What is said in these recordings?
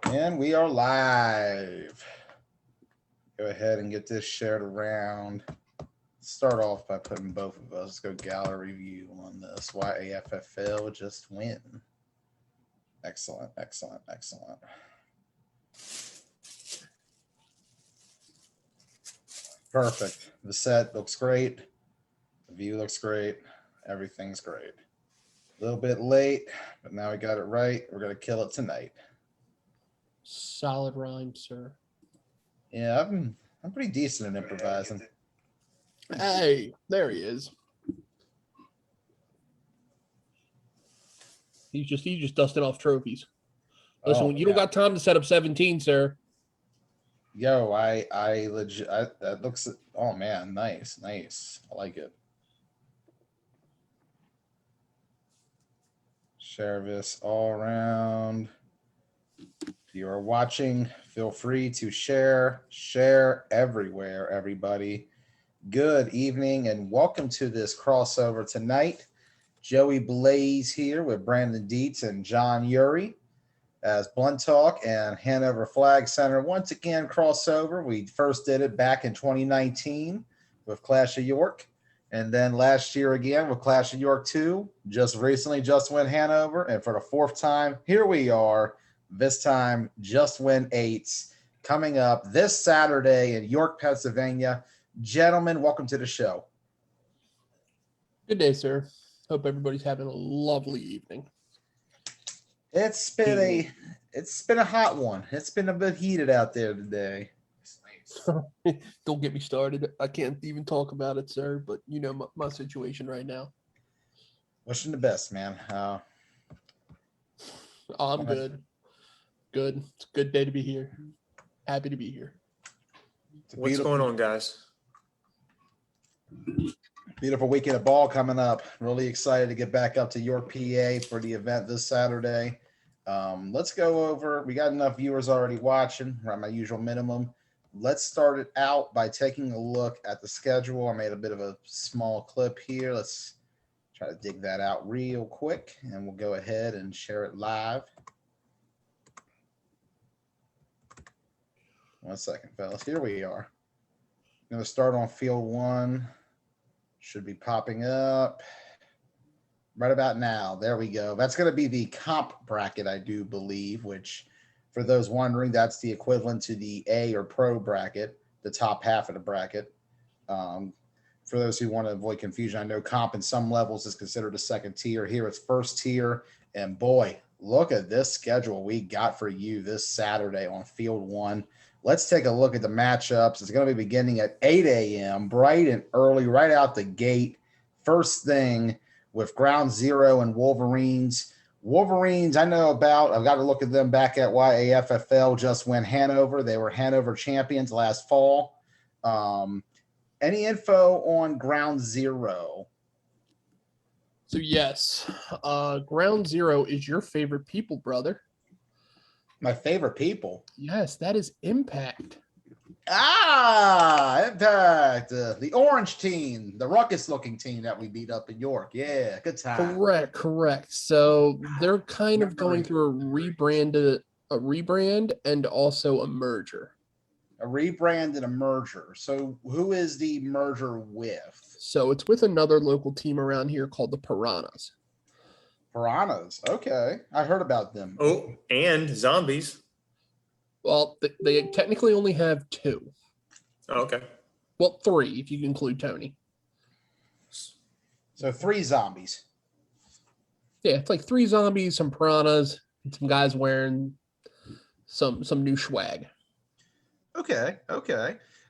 And we are live. Go ahead and get this shared around. Start off by putting both of us. Let's go gallery view on this. YAFFL just win. Excellent, excellent, excellent. Perfect. The set looks great. The view looks great. Everything's great. A little bit late, but now we got it right. We're going to kill it tonight. Solid rhyme, sir. Yeah, I'm pretty decent at improvising. Hey, there he is. He's just dusting off trophies. Listen, you don't got time to set up 17, sir. Yo, I legit. That looks. Oh man, nice. I like it. Share this all around. If you are watching, feel free to share everywhere, everybody. Good evening and welcome to this crossover tonight. Joey Blaze here with Brandon Dietz and John Urey as Blunt Talk and Hanover FlagCenter once again crossover. We first did it back in 2019 with Clash of York, and then last year again with Clash of York 2. Just recently just went Hanover, and for the fourth time, here we are. This time, Just Win 8s coming up this Saturday in York, Pennsylvania. Gentlemen, welcome to the show. Good day, sir. Hope everybody's having a lovely evening. It's been a hot one. It's been a bit heated out there today. Don't get me started. I can't even talk about it, sir, but you know my situation right now. Wishing the best, man. I'm good. Good. It's a good day to be here. Happy to be here. What's going on, guys? Beautiful weekend of ball coming up. Really excited to get back up to York, PA for the event this Saturday. Let's go over. We got enough viewers already watching. We're at my usual minimum. Let's start it out by taking a look at the schedule. I made a bit of a small clip here. Let's try to dig that out real quick, and we'll go ahead and share it live. 1 second, fellas. Here we are. I'm going to start on field one. Should be popping up right about now. There we go. That's going to be the comp bracket, I do believe, which for those wondering, that's the equivalent to the A or pro bracket, the top half of the bracket. For those who want to avoid confusion, I know comp in some levels is considered a second tier. Here it's first tier. And boy, look at this schedule we got for you this Saturday on field one. Let's take a look at the matchups. It's going to be beginning at 8 a.m., bright and early, right out the gate. First thing with Ground Zero and Wolverines. Wolverines, I know about. I've got to look at them back at YAFFL. Just went Hanover. They were Hanover champions last fall. Any info on Ground Zero? So, yes, Ground Zero is your favorite people, brother. My favorite people? Yes, that is Impact. Impact. The orange team, the ruckus-looking team that we beat up in York. Yeah, good time. Correct. So they're kind of going through a rebrand and also a merger. A rebrand and a merger. So who is the merger with? So it's with another local team around here called the Piranhas. Piranhas. Okay. I heard about them. Oh, and zombies. Well, they technically only have 2. Oh, okay. Well, 3 if you include Tony. So 3 zombies. Yeah, it's like 3 zombies, some piranhas, and some guys wearing some new swag. Okay.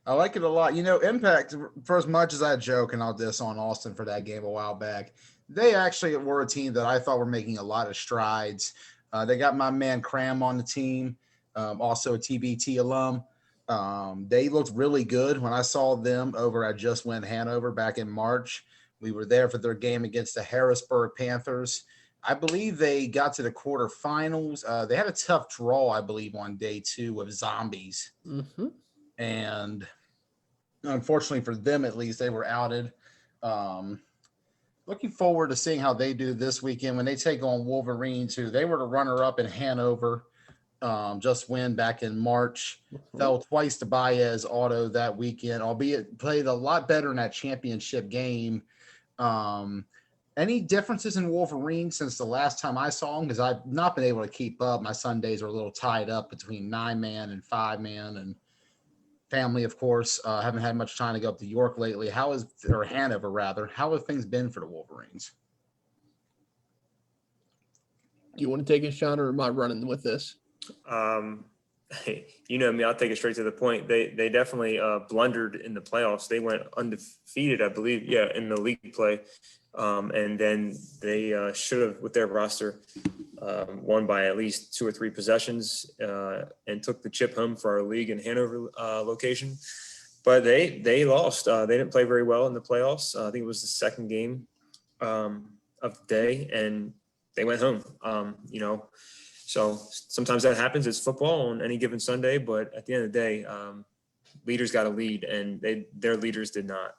I like it a lot. You know, Impact, for as much as I joke and I'll diss on Austin for that game a while back, they actually were a team that I thought were making a lot of strides. They got my man Cram on the team, also a TBT alum. They looked really good when I saw them over at Just Win Hanover back in March. We were there for their game against the Harrisburg Panthers. I believe they got to the quarterfinals. They had a tough draw, I believe, on day 2 with zombies. Mm-hmm. And unfortunately for them, at least, they were outed. Looking forward to seeing how they do this weekend when they take on Wolverines, who they were the runner-up in Hanover. just win back in March. Fell twice to Baez auto that weekend, albeit played a lot better in that championship game. Any differences in Wolverines since the last time I saw them? Because I've not been able to keep up. My Sundays are a little tied up between 9-man and 5-man and family, of course. Haven't had much time to go up to York lately. Or Hanover rather. How have things been for the Wolverines? Do you want to take it, Sean, or am I running with this? You know me, I'll take it straight to the point. They definitely blundered in the playoffs. They went undefeated, I believe, in the league play. And then they should have, with their roster, won by at least 2 or 3 possessions and took the chip home for our league in Hanover location. But they lost. They didn't play very well in the playoffs. I think it was the second game of the day, and they went home. So sometimes that happens. It's football on any given Sunday, but at the end of the day, leaders got to lead, and their leaders did not.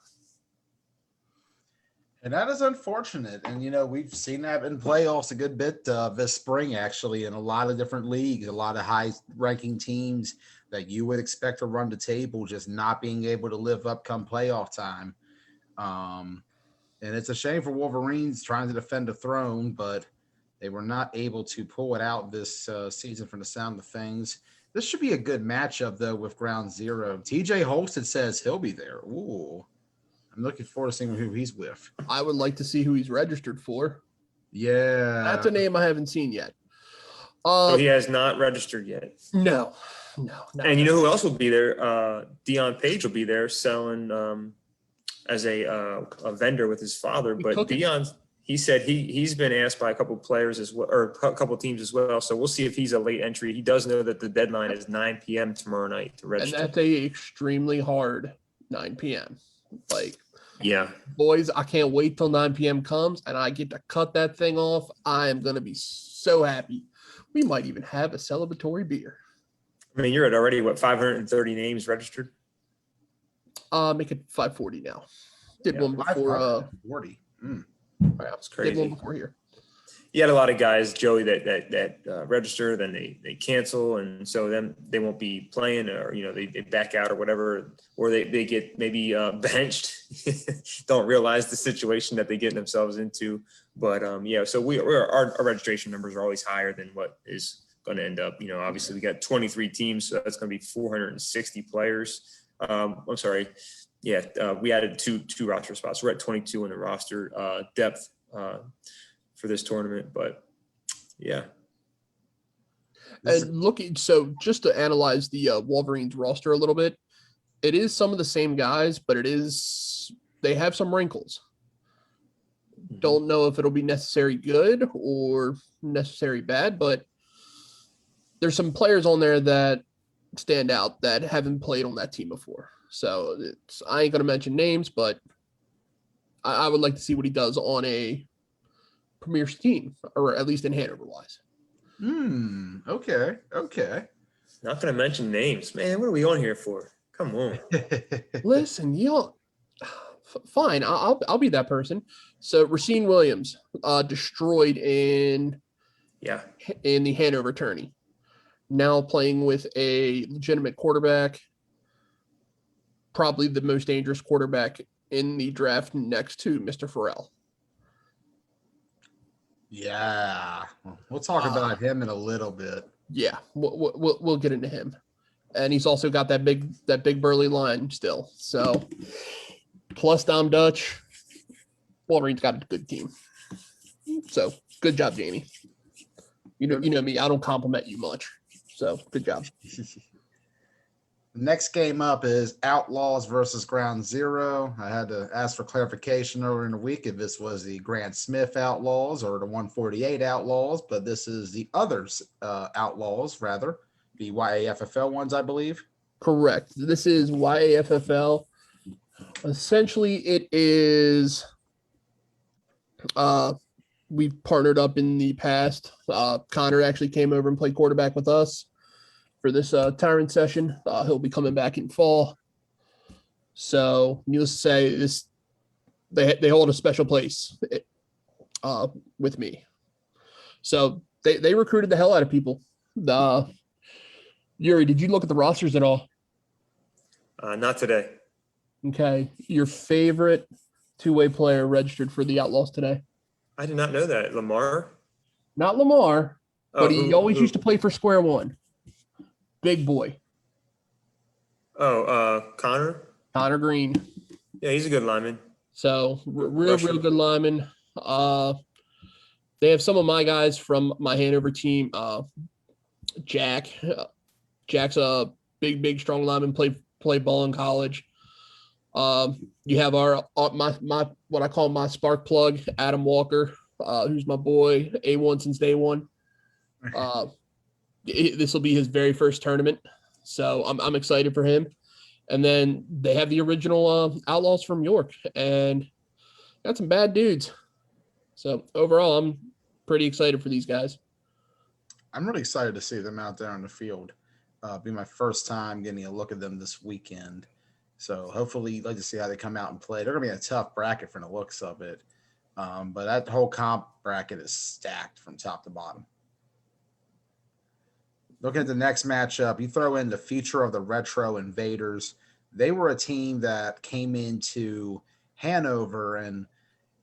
And that is unfortunate. And, we've seen that in playoffs a good bit this spring, actually, in a lot of different leagues, a lot of high-ranking teams that you would expect to run the table just not being able to live up come playoff time. And it's a shame for Wolverines trying to defend the throne, but they were not able to pull it out this season from the sound of things. This should be a good matchup, though, with Ground Zero. TJ Holston says he'll be there. Ooh. I'm looking forward to seeing who he's with. I would like to see who he's registered for. Yeah. That's a name I haven't seen yet. So he has not registered yet. No. And you know who else will be there? Dion Page will be there selling as a vendor with his father. But Dion, he said he's been asked by a couple of players as well, or a couple of teams as well. So we'll see if he's a late entry. He does know that the deadline is 9 p.m. tomorrow night to register. And that's a extremely hard 9 p.m. Yeah, boys, I can't wait till 9 p.m. comes and I get to cut that thing off. I am going to be so happy. We might even have a celebratory beer. I mean, you're at already, 530 names registered? Make it 540 now. Did one before. 40. That's crazy. Did one before here. You had a lot of guys, Joey, that register, then they cancel, and so then they won't be playing, or they back out or whatever, or they get maybe benched, don't realize the situation that they get themselves into. But so our registration numbers are always higher than what is going to end up. Obviously we got 23 teams, so that's going to be 460 players. I'm sorry, we added two roster spots. We're at 22 in the roster depth for this tournament, but yeah. And so just to analyze the Wolverines roster a little bit, it is some of the same guys, but they have some wrinkles. Mm-hmm. Don't know if it'll be necessary good or necessary bad, but there's some players on there that stand out that haven't played on that team before. So I ain't going to mention names, but I would like to see what he does on a premier team, or at least in Hanover wise. Okay. Not going to mention names, man. What are we on here for? Come on. Listen, fine. I'll be that person. So Racine Williams, destroyed in the Hanover tourney. Now playing with a legitimate quarterback, probably the most dangerous quarterback in the draft next to Mr. Farrell. Yeah, we'll talk about him in a little bit. Yeah, we'll get into him, and he's also got that big burly line still. So plus Dom Dutch, Wolverines got a good team. So good job, Jamie. You know me, I don't compliment you much. So good job. The next game up is Outlaws versus Ground Zero. I had to ask for clarification earlier in the week if this was the Grant Smith Outlaws or the 148 Outlaws, but this is the others Outlaws, rather, the YAFFL ones, I believe. Correct. This is YAFFL. Essentially, it is we've partnered up in the past. Connor actually came over and played quarterback with us for this Tyrant session. He'll be coming back in fall. So needless to say, they hold a special place with me. So they recruited the hell out of people. Urey, did you look at the rosters at all? Not today. Okay. Your favorite two-way player registered for the Outlaws today? I did not know that. Lamar? Not Lamar, Oh, but he always used to play for Square One. Big boy. Connor? Connor Green. Yeah, he's a good lineman. So real good lineman. They have some of my guys from my Hanover team. Jack. Jack's a big, strong lineman. Played ball in college. You have our my what I call my spark plug, Adam Walker, who's my boy, A1 since day one. This will be his very first tournament, so I'm excited for him. And then they have the original Outlaws from York, and got some bad dudes. So overall, I'm pretty excited for these guys. I'm really excited to see them out there on the field. Be my first time getting a look at them this weekend. So hopefully you'd like to see how they come out and play. They're going to be a tough bracket from the looks of it. But that whole comp bracket is stacked from top to bottom. Looking at the next matchup, you throw in the future of the Retro Invaders. They were a team that came into Hanover, and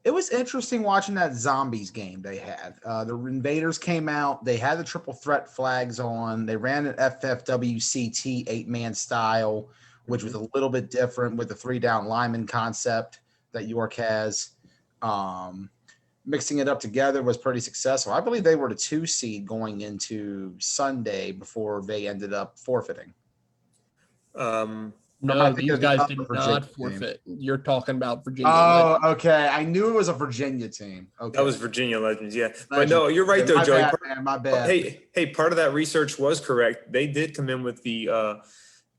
it was interesting watching that Zombies game they had. The Invaders came out. They had the triple threat flags on. They ran an FFWCT 8-man style, which was a little bit different with the 3-down lineman concept that York has. Mixing it up together was pretty successful. I believe they were the 2 seed going into Sunday before they ended up forfeiting. No, these guys did not forfeit. You're talking about Virginia. Oh, Legends. Okay. I knew it was a Virginia team. Okay. That was Virginia Legends, yeah. But no, you're right though, Joey. My bad. Hey, part of that research was correct. They did come in with the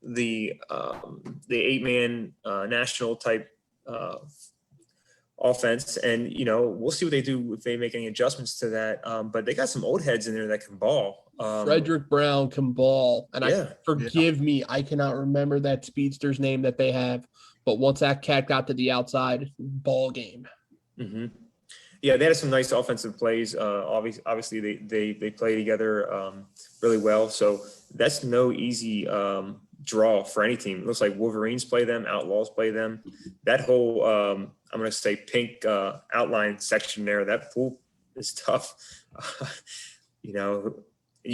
8-man national type offense, and we'll see what they do if they make any adjustments to that. But they got some old heads in there that can ball. Frederick Brown can ball, and yeah, forgive me, I cannot remember that speedster's name that they have. But once that cat got to the outside, ball game. Mm-hmm. Yeah, they had some nice offensive plays. Obviously, they play together really well. So that's no easy draw for any team. It looks like Wolverines play them, Outlaws play them. That whole I'm going to say pink outline section there, that pool is tough. You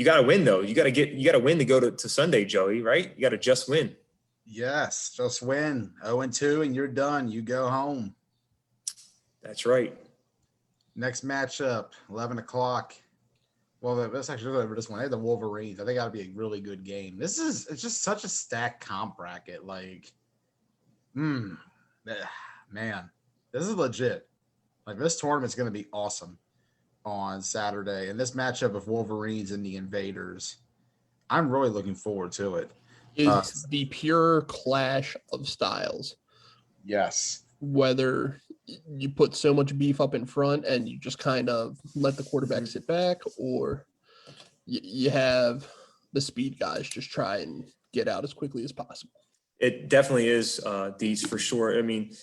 got to win though. You got to win to go to Sunday, Joey. Right? You got to just win. Yes, just win. 0-2, and you're done. You go home. That's right. Next matchup, 11 o'clock. Well, that's actually over this one. They had the Wolverines. I think that'll be a really good game. It's just such a stacked comp bracket. Like, man, this is legit. Like, this tournament's going to be awesome on Saturday. And this matchup of Wolverines and the Invaders, I'm really looking forward to it. It's the pure clash of styles. Yes. Whether you put so much beef up in front and you just kind of let the quarterback sit back, or you have the speed guys just try and get out as quickly as possible. It definitely is Dietz for sure. I mean,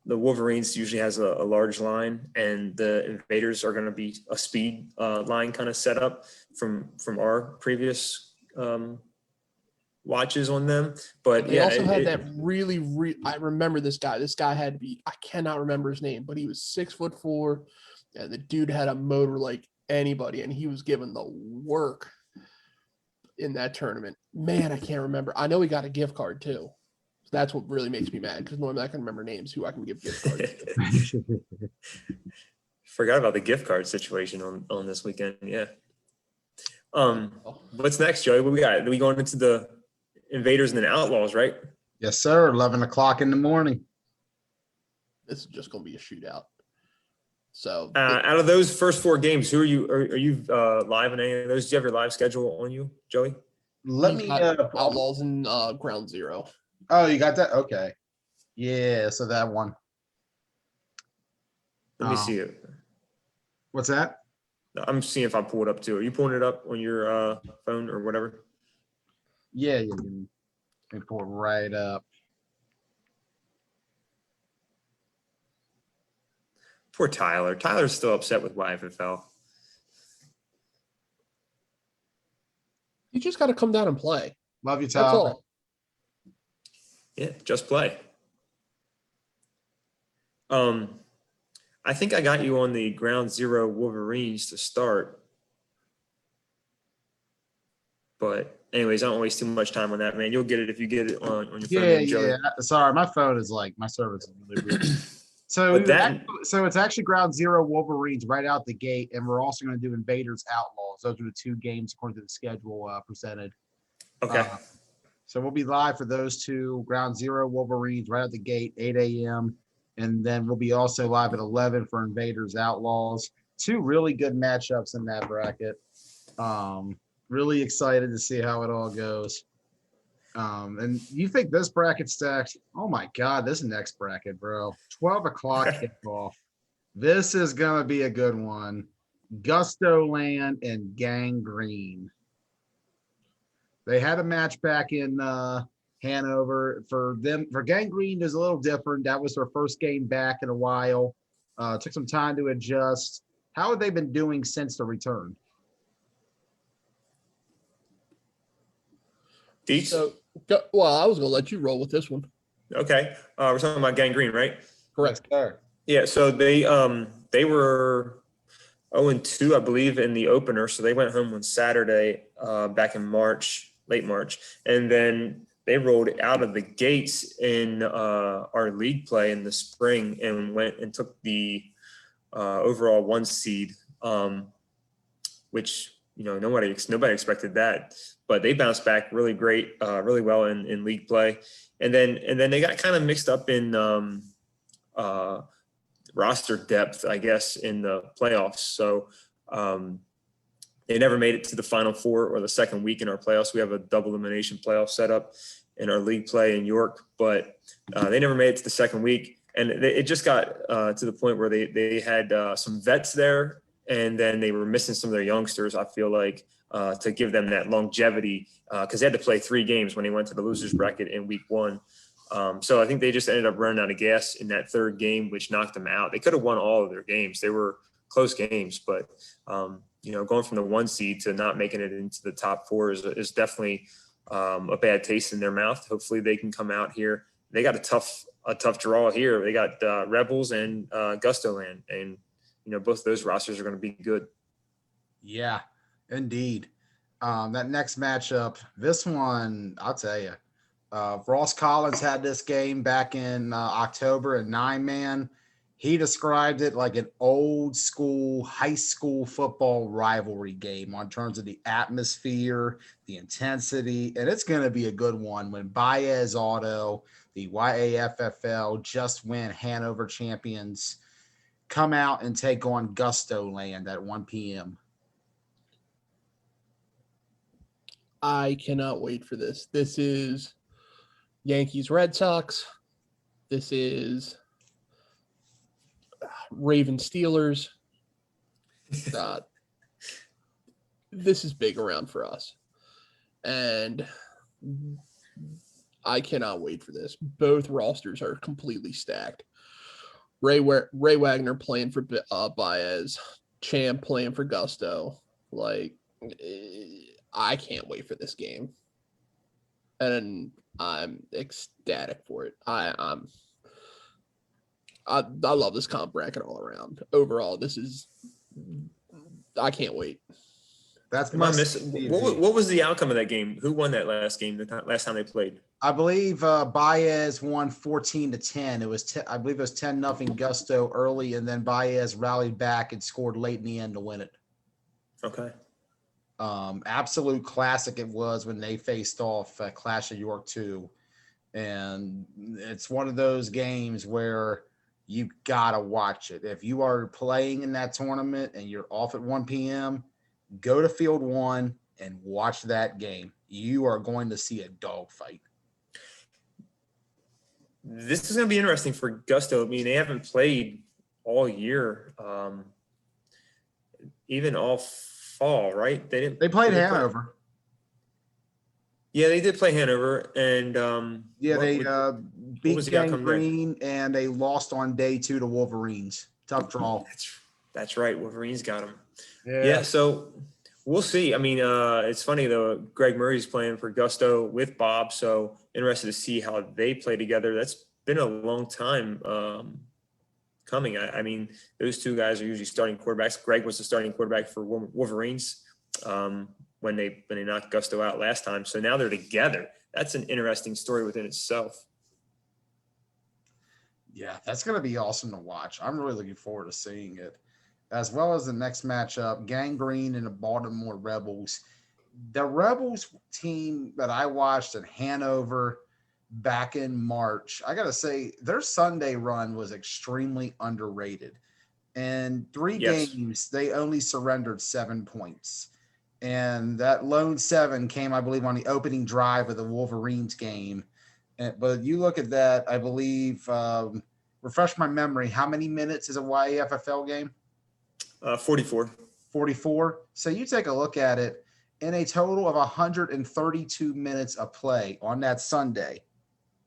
the Wolverines usually has a large line, and the Invaders are going to be a speed line kind of set up from our previous watches on them. But they also had that really I remember this guy. This guy had to be, I cannot remember his name, but he was 6'4", and the dude had a motor like anybody, and he was given the work in that tournament. Man, I can't remember. I know he got a gift card too. That's what really makes me mad, because normally I can remember names who I can give gift cards to. Forgot about the gift card situation on this weekend. Yeah. What's next, Joey? What we got? Are we going into the Invaders and then Outlaws, right? Yes, sir. 11 o'clock in the morning. This is just going to be a shootout. So out of those first 4 games, who are you? Are you live in any of those? Do you have your live schedule on you, Joey? Let me Outlaws and Ground Zero. Oh, you got that? Okay. Yeah, so that one. Let me see it. What's that? I'm seeing if I pull it up too. Are you pulling it up on your phone or whatever? Yeah. Let me pull it right up. Poor Tyler. Tyler's still upset with YAFFL. You just got to come down and play. Love you, That's Tyler. all. Yeah, just play. I think I got you on the ground zero Wolverines to start. But anyways, I don't waste too much time on that, man. You'll get it if you get it on your phone. Yeah, Joey. yeah. Sorry, my phone is like my service is really weird. So, But that- so it's actually ground zero Wolverines right out the gate, and we're also going to do Invaders Outlaws. Those are the two games according to the schedule presented. Okay. So we'll be live for those two, ground zero Wolverines right out the gate, 8 a.m. And then we'll be also live at 11 for Invaders Outlaws. Two really good matchups in that bracket. Really excited to see how it all goes. And you think this bracket stacked? Oh my God, this next bracket, bro. 12 o'clock kickoff. This is gonna be a good one. Gusto Land and Gangrene. They had a match back in Hanover. For them, for Gangrene is a little different. That was their first game back in a while. Took some time to adjust. How have they been doing since the return? Dietz? So, well, I was going to let you roll with this one. Okay. We're talking about Gangrene, right? Correct. Yes, sir. Yeah. So they were 0-2, I believe, in the opener. So they went home on Saturday back in March, late March. And then they rolled out of the gates in our league play in the spring and went and took the overall 1 seed, which, nobody expected that. But they bounced back really great, really well in league play. And then they got kind of mixed up in roster depth, I guess, in the playoffs. So they never made it to the Final Four or the second week in our playoffs. We have a double elimination playoff set up in our league play in York, but they never made it to the second week. And it just got to the point where they had some vets there, and then they were missing some of their youngsters, I feel like, to give them that longevity, because they had to play 3 games when they went to the losers bracket in week 1. So I think they just ended up running out of gas in that 3rd game, which knocked them out. They could have won all of their games. They were close games, but going from the 1 seed to not making it into the top 4 is definitely a bad taste in their mouth. Hopefully they can come out here. They got a tough draw here. They got Rebels and Gusto Land, and both of those rosters are going to be good. Yeah, indeed. That next matchup, this one, I'll tell you. Ross Collins had this game back in October at 9-man. He described it like an old school high school football rivalry game on terms of the atmosphere, the intensity, and it's going to be a good one when Baez Auto, the YAFFL just win Hanover champions, come out and take on Gusto Land at 1 p.m. I cannot wait for this. This is Yankees Red Sox. This is Ravens Steelers. This is big around for us. And I cannot wait for this. Both rosters are completely stacked. Ray Wagner playing for Baez, Champ playing for Gusto. Like, I can't wait for this game. And I'm ecstatic for it. I love this comp bracket all around. Overall, I can't wait. That's What was the outcome of that game? Who won that last game? The last time they played? I believe Baez won 14-10. It was I believe it was 10-0 Gusto early, and then Baez rallied back and scored late in the end to win it. Okay. Absolute classic it was when they faced off at Clash of York 2. And it's one of those games where you got to watch it. If you are playing in that tournament and you're off at 1 p.m., go to Field 1 and watch that game. You are going to see a dogfight. This is going to be interesting for Gusto. I mean, they haven't played all year, even all fall, right? They played Hanover. Yeah, they did play Hanover, and they beat Gangrene, and they lost on day 2 to Wolverines. Tough draw. That's right. Wolverines got them. Yeah. So We'll see. I mean, it's funny though. Greg Murray's playing for Gusto with Bob, so interested to see how they play together. That's been a long time coming. I mean, those two guys are usually starting quarterbacks. Greg was the starting quarterback for Wolverines when they knocked Gusto out last time. So now they're together. That's an interesting story within itself. Yeah, that's going to be awesome to watch. I'm really looking forward to seeing it, as well as the next matchup, Gangrene and the Baltimore Rebels. The Rebels team that I watched in Hanover back in March, I got to say, their Sunday run was extremely underrated. In 3 games, they only surrendered 7 points. And that lone 7 came, I believe, on the opening drive of the Wolverines game. But you look at that, I believe, refresh my memory, how many minutes is a YAFFL game? 44. 44. So you take a look at it, in a total of 132 minutes of play on that Sunday,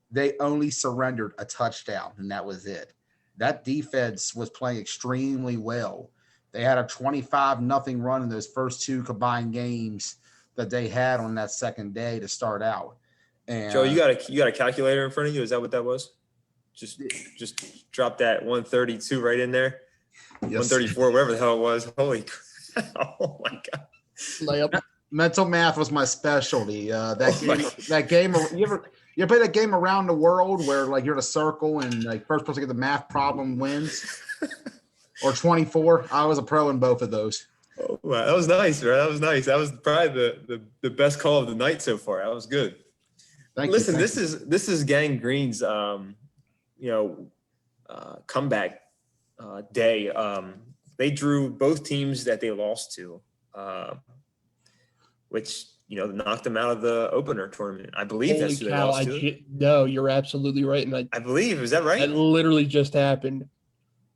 they only surrendered a touchdown, and that was it. That defense was playing extremely well. They had a 25-0 run in those first 2 combined games that they had on that second day to start out. And Joe, you got a calculator in front of you? Is that what that was? Just drop that 132 right in there. Yes. 134, whatever the hell it was. Holy crap. Oh my God. Layup. Mental math was my specialty. That game, you play that game around the world where like you're in a circle and like first person to get the math problem wins? Or 24. I was a pro in both of those. Oh, wow. That was nice, bro. That was nice. That was probably the best call of the night so far. That was good. Listen, this is Gangrene's comeback day. They drew both teams that they lost to, which knocked them out of the opener tournament. I believe that's who they lost to. No, you're absolutely right, and I believe, is that right? That literally just happened.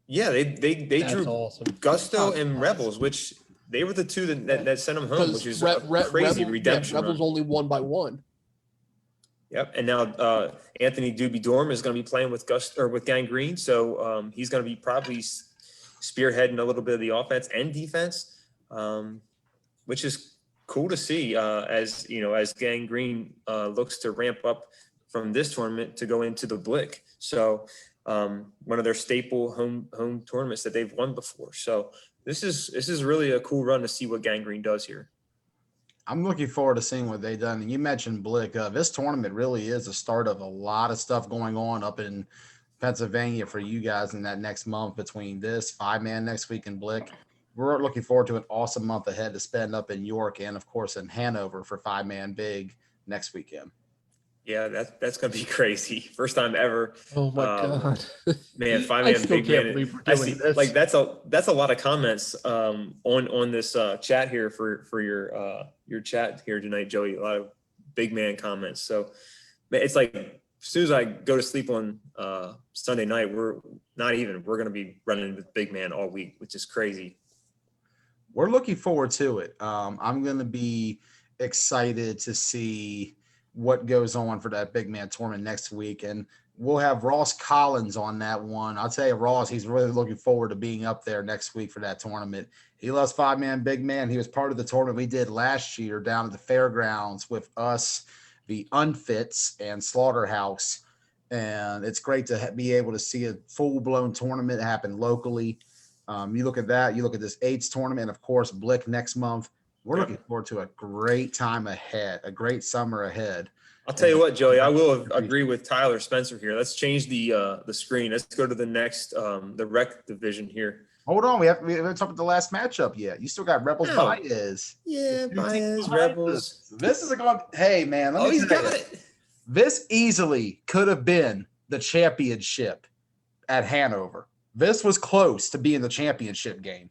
Yeah, they drew awesome. Gusto and Rebels, which they were the two that sent them home, which is a crazy redemption. Yeah, Rebels only won by 1. Yep, and now Anthony Doobie Dorm is going to be playing with with Gangrene, so he's going to be probably spearheading a little bit of the offense and defense, which is cool to see as Gangrene looks to ramp up from this tournament to go into the Blick. So. One of their staple home tournaments that they've won before. So this is really a cool run to see what Gangrene does here. I'm looking forward to seeing what they've done. And you mentioned Blick. This tournament really is the start of a lot of stuff going on up in Pennsylvania for you guys in that next month between this 5-man next week and Blick. We're looking forward to an awesome month ahead to spend up in York and, of course, in Hanover for 5-man big next weekend. Yeah, that's gonna be crazy. First time ever. Oh my God, man! 5-man big man. I see. This. Like that's a lot of comments on this chat here for your chat here tonight, Joey. A lot of big man comments. So it's like as soon as I go to sleep on Sunday night, we're gonna be running with big man all week, which is crazy. We're looking forward to it. I'm gonna be excited to see what goes on for that big man tournament next week. And we'll have Ross Collins on that one. I'll tell you, Ross, he's really looking forward to being up there next week for that tournament. He loves 5-man big man. He was part of the tournament we did last year down at the fairgrounds with us, the Unfits and Slaughterhouse. And it's great to be able to see a full-blown tournament happen locally. You look at that, you look at this AIDS tournament, and of course, Blick next month. We're looking forward to a great time ahead, a great summer ahead. I'll tell you what, Joey, I will agree with Tyler Spencer here. Let's change the screen. Let's go to the next, the rec division here. Hold on. We haven't talked about the last matchup yet. You still got Rebels Baez. Yeah, Baez, Rebels. This is hey, man. Let me he's got it. This easily could have been the championship at Hanover. This was close to being the championship game.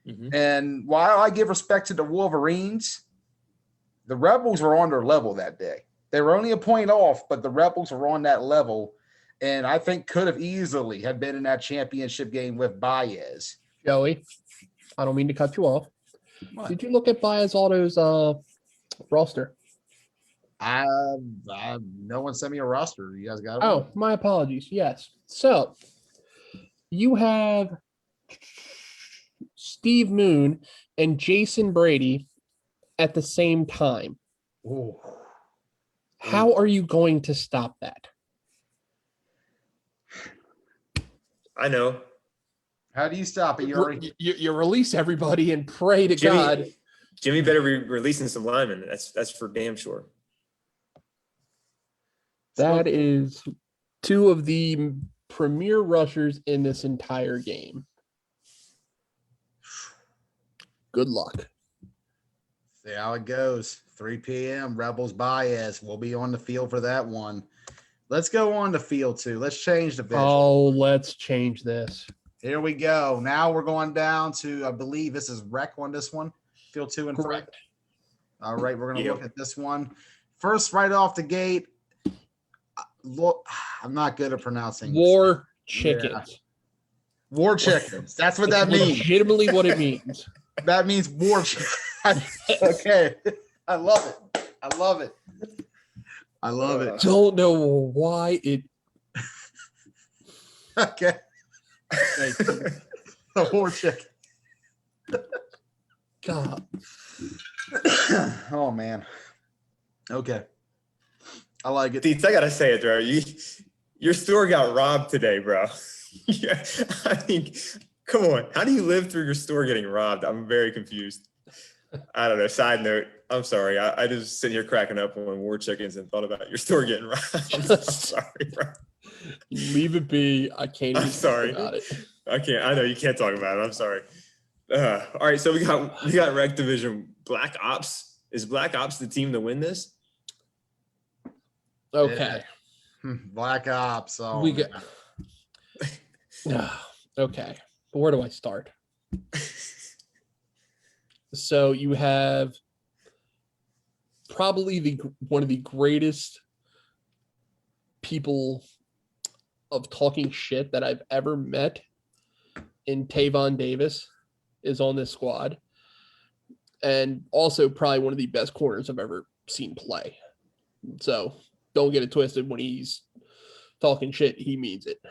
Mm-hmm. And while I give respect to the Wolverines, the Rebels were on their level that day. They were only a point off, but the Rebels were on that level, and I think could have easily have been in that championship game with Baez. Joey, I don't mean to cut you off. What? Did you look at Baez Auto's roster? No one sent me a roster. You guys got it? Oh, my apologies. Yes. So you have Steve Moon and Jason Brady at the same time. Ooh. How are you going to stop that? I know. How do you stop it, Urey? You release everybody and pray to God. Jimmy better be releasing some linemen. That's for damn sure. That is two of the premier rushers in this entire game. Good luck. See how it goes. 3 p.m. Rebels Baez. We'll be on the field for that one. Let's go on to field 2. Let's change the vision. Oh, let's change this. Here we go. Now we're going down to, I believe this is rec on this one. Field 2 and 3. Correct. All right, we're going to look at this one. First, right off the gate, look, I'm not good at pronouncing. War chickens. Yeah. War chickens. That's what that means. Legitimately what it means. That means war chickens. Okay. I love it. I love it. I love it. Don't know why it. Okay. The war chicken. God. Oh man. Okay. I like it. Dietz, I gotta say it, bro. Your store got robbed today, bro. Yeah, I mean, come on. How do you live through your store getting robbed? I'm very confused. I don't know. Side note, I'm sorry. I just sitting here cracking up on war chickens and thought about your store getting robbed. I'm sorry, bro. Leave it be. I can't even sorry. talk about it. I can't. I know you can't talk about it. I'm sorry. All right, so we got Rec Division Black Ops. Is Black Ops the team to win this? Okay. Black Ops. Oh, We get. Okay. But where do I start? So you have probably one of the greatest people of talking shit that I've ever met in Tavon Davis is on this squad. And also probably one of the best corners I've ever seen play. So don't get it twisted. When he's talking shit, he means it.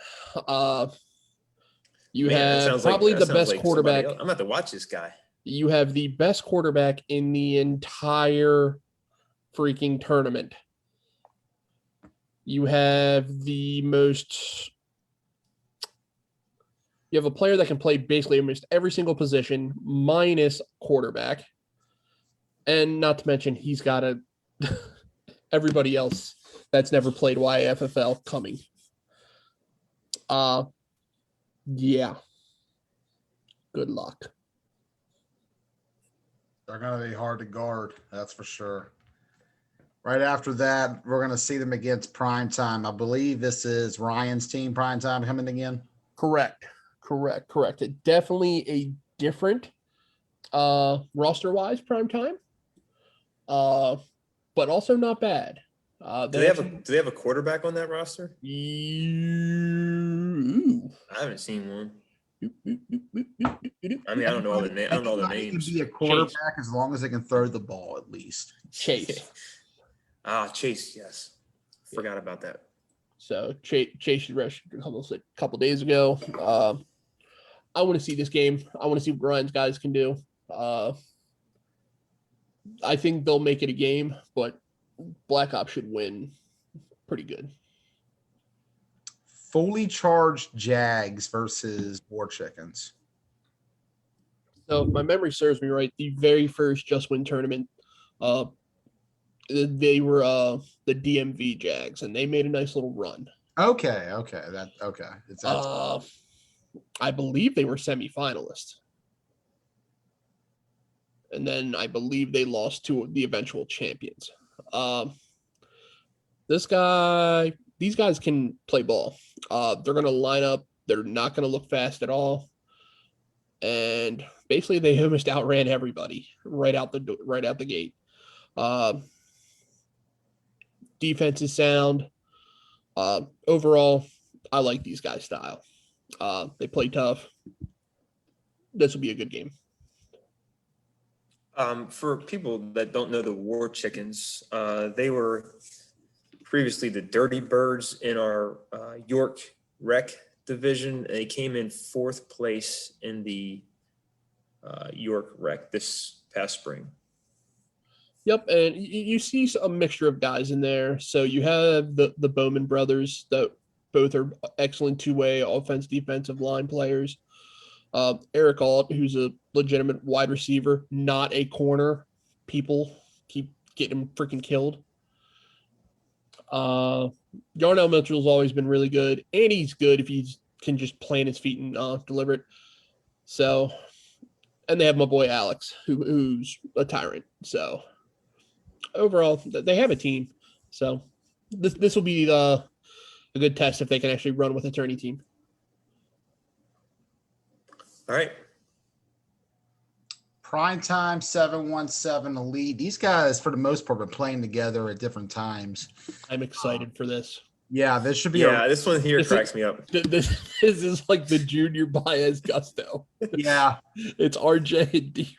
You have probably the best quarterback. I'm about to watch this guy. You have the best quarterback in the entire freaking tournament. You have you have a player that can play basically almost every single position minus quarterback. And not to mention, he's got everybody else that's never played YAFFL coming. Yeah. Good luck. They're going to be hard to guard. That's for sure. Right after that, we're going to see them against Primetime. I believe this is Ryan's team, Primetime, coming again. Correct. It definitely a different roster-wise Primetime. But also not bad. Do they have a quarterback on that roster? I haven't seen one. I mean, I don't know all the names. I don't know the names. Can be a quarterback as long as they can throw the ball at least. Chase. Chase. Yes, forgot about that. So Chase rushed a couple days ago. I want to see this game. I want to see what Ryan's guys can do. I think they'll make it a game, but Black Ops should win pretty good. Fully charged Jags versus War Chickens. So if my memory serves me right, the very first Just Win tournament, they were the DMV Jags, and they made a nice little run. Okay. It's I believe they were semifinalists. And then I believe they lost to the eventual champions. These guys can play ball. They're going to line up. They're not going to look fast at all. And basically they almost outran everybody right out the gate. Defense is sound. Overall, I like these guys' style. They play tough. This will be a good game. For people that don't know the War Chickens, they were previously the Dirty Birds in our York Rec division. They came in 4th place in the York Rec this past spring. Yep, and you see a mixture of guys in there. So you have the Bowman brothers that both are excellent two-way offense, defensive line players. Eric Alt, who's a legitimate wide receiver, not a corner. People keep getting him freaking killed. Yarnell Mitchell's always been really good, and he's good if he can just plant his feet and deliver it. So, and they have my boy Alex, who's a tyrant. So, overall, they have a team. So, this will be a good test if they can actually run with a tourney team. All right. Primetime 717 Elite. These guys, for the most part, are playing together at different times. I'm excited for this. Yeah, this should be. This one here cracks me up. This is like the junior Baez Gusto. Yeah, It's RJ and D.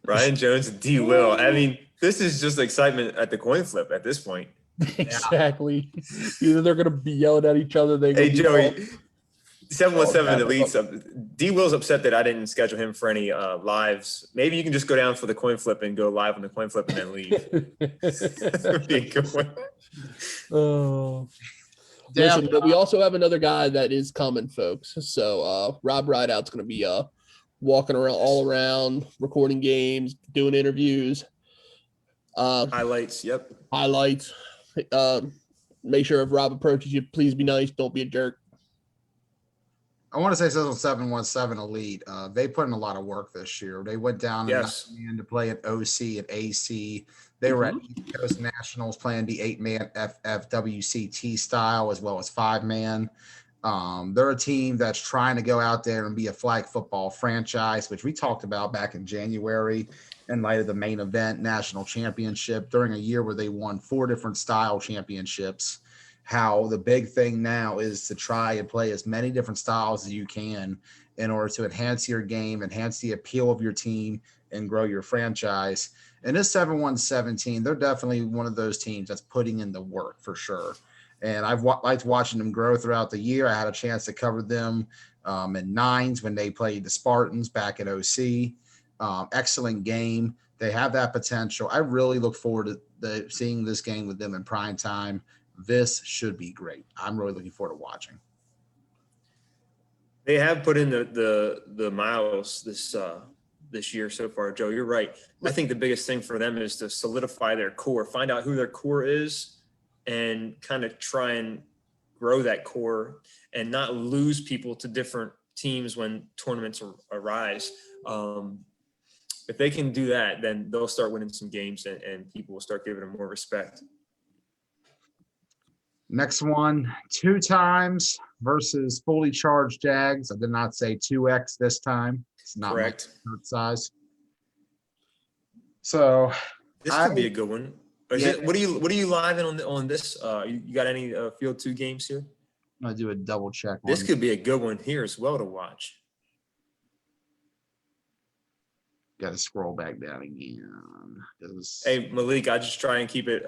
Ryan Jones and D. Will. I mean, this is just excitement at the coin flip at this point. Exactly. Either they're gonna be yelling at each other. Hey, Joey. 717 Elite. D. Will's upset that I didn't schedule him for any lives. Maybe you can just go down for the coin flip and go live on the coin flip and then leave. That would be a good one. Oh. Listen, but we also have another guy that is coming, folks. So Rob Rideout's going to be walking around all around, recording games, doing interviews. Highlights, yep. Highlights. Make sure if Rob approaches you, please be nice. Don't be a jerk. I want to say 717 Elite. They put in a lot of work this year. They went down to play at OC and AC. They were at East Coast Nationals playing the 8-man FFWCT style as well as 5-man. They're a team that's trying to go out there and be a flag football franchise, which we talked about back in January in light of the main event national championship during a year where they won 4 different style championships. How the big thing now is to try and play as many different styles as you can in order to enhance your game, enhance the appeal of your team, and grow your franchise. And this 717, they're definitely one of those teams that's putting in the work for sure. And I've liked watching them grow throughout the year. I had a chance to cover them in nines when they played the Spartans back at OC. Excellent game. They have that potential. I really look forward to seeing this game with them in prime time. This should be great. I'm really looking forward to watching. They have put in the miles this year so far, Joe. You're right. I think the biggest thing for them is to solidify their core, find out who their core is, and kind of try and grow that core and not lose people to different teams when tournaments arise. If they can do that, then they'll start winning some games and people will start giving them more respect. Next one, 2 times versus fully charged Jags. I did not say 2X this time. It's not correct size. So this could be a good one. What are you live on this? You got any field 2 games here? I'm gonna do a double check. This could be a good one here as well to watch. Got to scroll back down again. Hey Malik, I just try and keep it.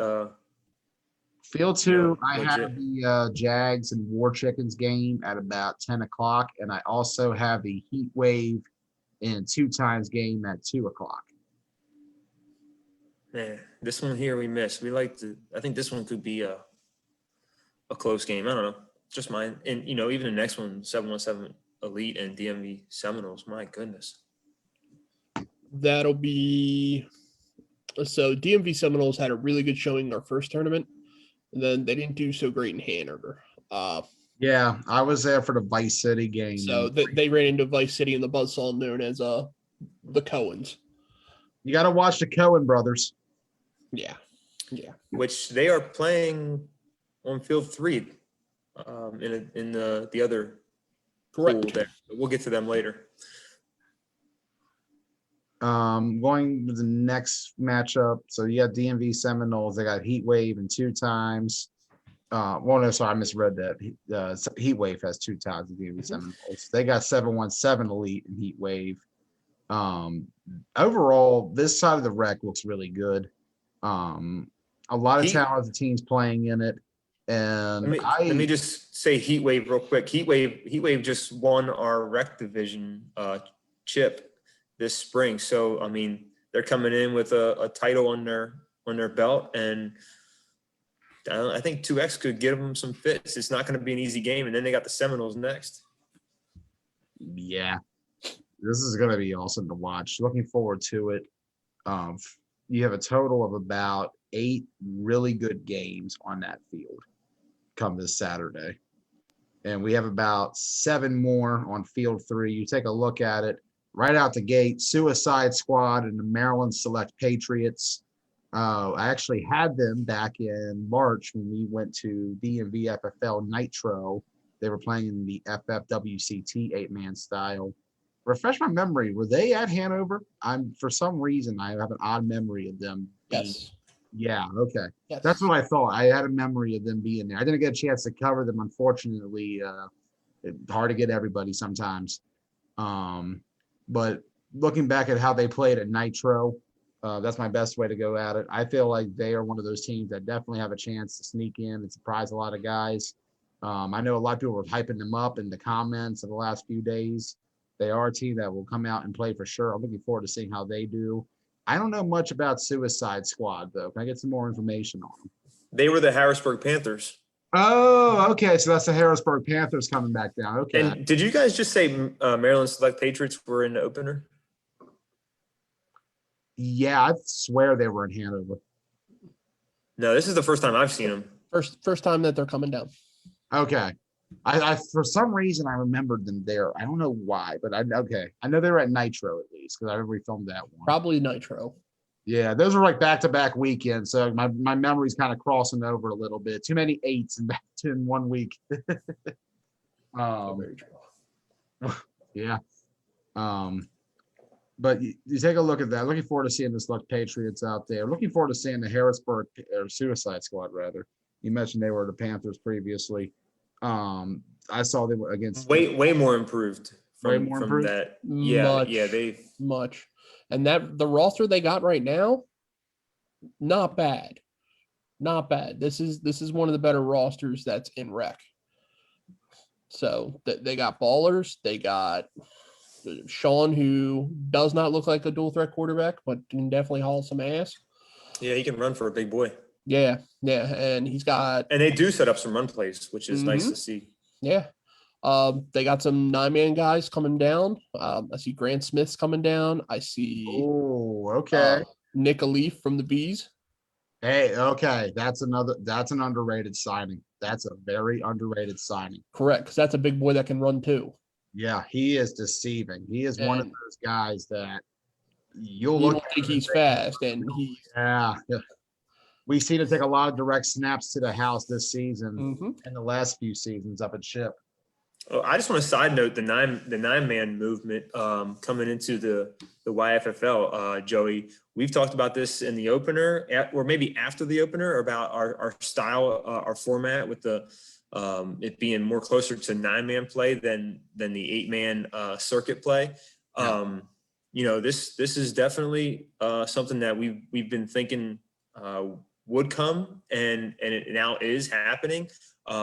Field 2, I legit. have the Jags and War Chickens game at about 10 o'clock, and I also have the Heat Wave and 2 times game at 2 o'clock. Man, this one here we missed. I think this one could be a close game. I don't know, just mine. And even the next one, 717 Elite and DMV Seminoles. My goodness. That'll be so. DMV Seminoles had a really good showing in our first tournament. And then they didn't do so great in Hanover. Yeah, I was there for the Vice City game. So they ran into Vice City in the buzzsaw known as the Cohens. You got to watch the Cohen brothers. Yeah. Which they are playing on field 3 in the other pool there. We'll get to them later. Going to the next matchup. So you got DMV Seminoles. They got Heat Wave and 2 times. I misread that. Heat Wave has 2 times the DMV Seminoles. They got 717 Elite and Heat Wave. Overall, this side of the rec looks really good. A lot of talented teams playing in it. And let me just say Heat Wave real quick. Heat Wave just won our rec division chip this spring. So, I mean, they're coming in with a title on their belt, and I think 2X could give them some fits. It's not going to be an easy game, and then they got the Seminoles next. Yeah, this is going to be awesome to watch. Looking forward to it. You have a total of about 8 really good games on that field come this Saturday. And we have about 7 more on field 3. You take a look at it right out the gate, Suicide Squad and the Maryland Select Patriots. I actually had them back in March when we went to DMV FFL Nitro. They were playing in the FFWCT 8-man style. Refresh my memory. Were they at Hanover? For some reason, I have an odd memory of them. Yes. Yeah. Okay. Yes. That's what I thought. I had a memory of them being there. I didn't get a chance to cover them. Unfortunately, it's hard to get everybody sometimes. But looking back at how they played at Nitro, that's my best way to go at it. I feel like they are one of those teams that definitely have a chance to sneak in and surprise a lot of guys. I know a lot of people were hyping them up in the comments of the last few days. They are a team that will come out and play for sure. I'm looking forward to seeing how they do. I don't know much about Suicide Squad, though. Can I get some more information on them? They were the Harrisburg Panthers. Oh, okay. So that's the Harrisburg Panthers coming back down. Okay. And did you guys just say Maryland Select Patriots were in the opener? Yeah, I swear they were in Hanover. No, this is the first time I've seen them. First time that they're coming down. Okay. I for some reason I remembered them there. I don't know why, but I know they were at Nitro at least because I remember we filmed that one. Probably Nitro. Yeah, those are like back-to-back weekends, so my memory's kind of crossing over a little bit. Too many 8s in 1 week. Very true. Yeah. But you take a look at that. Looking forward to seeing the Select Patriots out there. Looking forward to seeing the Harrisburg or Suicide Squad rather. You mentioned they were the Panthers previously. I saw them against way more improved from improved? that. Yeah, Much. And that the roster they got right now, not bad. Not bad. This is one of the better rosters that's in rec. So they got ballers. They got Sean, who does not look like a dual threat quarterback, but can definitely haul some ass. Yeah, he can run for a big boy. Yeah. And he's got – and they do set up some run plays, which is nice to see. Yeah. They got some 9-man guys coming down. I see Grant Smith's coming down. I see Nick Leaf from the Bees. Hey, okay. That's an underrated signing. That's a very underrated signing. Correct, because that's a big boy that can run too. Yeah, he is deceiving. He is one of those guys that you don't think he's fast, and he's we've seen him take a lot of direct snaps to the house this season and the last few seasons up at Chip. Oh, I just want to side note the nine-man movement coming into the YFFL, Joey. We've talked about this in the opener, or maybe after the opener, about our style, our format with the it being more closer to 9-man play than the 8-man circuit play. This is definitely something that we've been thinking would come, and it now is happening.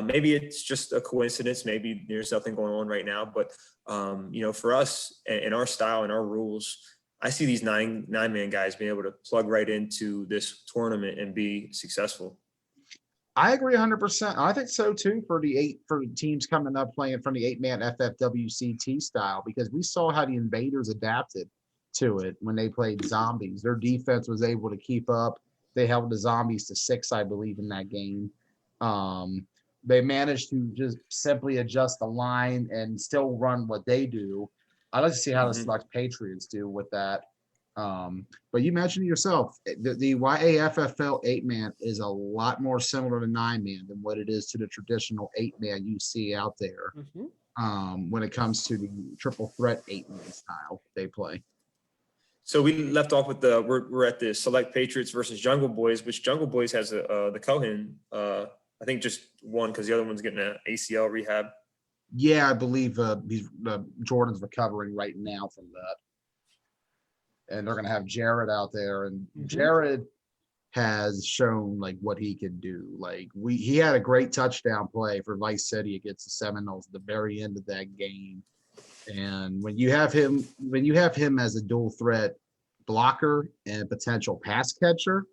Maybe it's just a coincidence. Maybe there's nothing going on right now, but for us and our style and our rules, I see these nine-man guys being able to plug right into this tournament and be successful. I agree 100%. I think so too for the teams coming up playing from the 8-man FFWCT style, because we saw how the Invaders adapted to it when they played Zombies. Their defense was able to keep up. They held the Zombies to 6, I believe, in that game. They managed to just simply adjust the line and still run what they do. I'd like to see how the Select Patriots do with that. But you mentioned it yourself, the YAFFL 8-man is a lot more similar to 9-man than what it is to the traditional 8-man you see out there when it comes to the triple threat 8-man style they play. So we left off with we're at the Select Patriots versus Jungle Boys, which Jungle Boys has the Cohen, I think just one because the other one's getting an ACL rehab. Yeah, I believe Jordan's recovering right now from that. And they're going to have Jared out there. And Jared has shown like what he can do. Like he had a great touchdown play for Vice City against the Seminoles at the very end of that game. And when you have him as a dual threat blocker and potential pass catcher.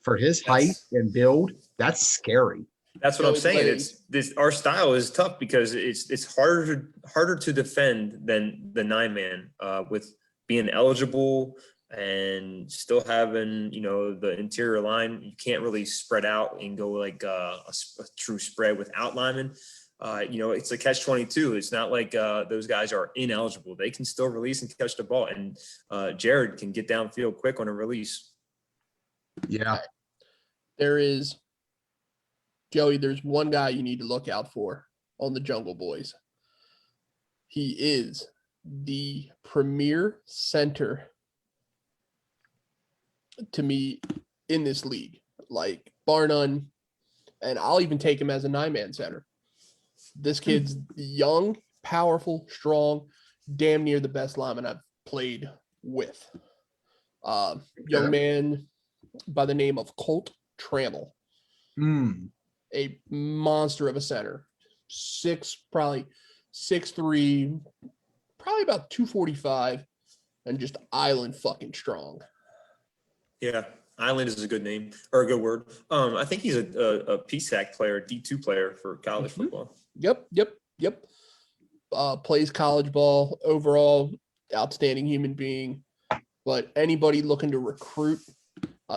For his height and build, that's scary. That's what I'm Joey saying. Blaze. Our style is tough because it's harder to defend than the 9-man with being eligible and still having, the interior line. You can't really spread out and go like a true spread without linemen. It's a catch-22. It's not like those guys are ineligible. They can still release and catch the ball. And Jared can get downfield quick on a release. Yeah. There's one guy you need to look out for on the Jungle Boys. He is the premier center to me in this league, like bar none. And I'll even take him as a 9-man center. This kid's young, powerful, strong, damn near the best lineman I've played with. Young man by the name of Colt Trammell. A monster of a center. Probably 6'3", probably about 245, and just island fucking strong. Yeah, island is a good name or a good word. I think he's a PSAC player, D2 player for college football. Yep. Plays college ball. Overall, outstanding human being. But anybody looking to recruit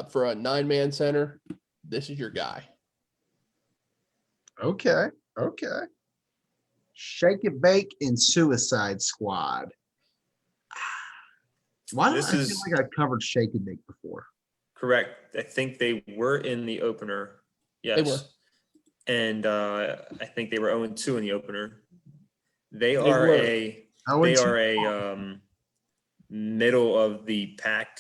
for a 9-man center, this is your guy. Okay. Shake it, bake, and Suicide Squad. Why don't I feel like I covered Shake and Bake before? Correct. I think they were in the opener. Yes. They were. And I think they were 0-2 in the opener. They are a middle of the pack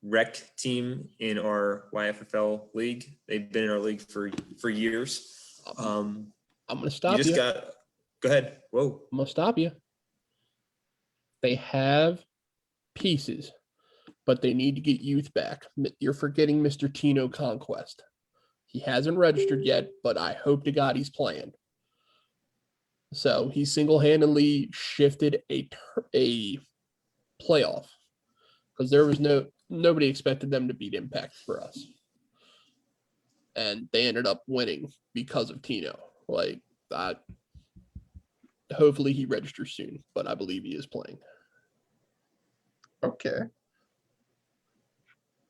rec team in our YAFFL league. They've been in our league for years. I'm gonna stop you. Go ahead. Whoa. I'm gonna stop you. They have pieces, but they need to get youth back. You're forgetting Mr. Tino Conquest. He hasn't registered yet, but I hope to God he's playing. So he single-handedly shifted a playoff because there was nobody expected them to beat Impact for us. And they ended up winning because of Tino. Hopefully he registers soon, but I believe he is playing. Okay.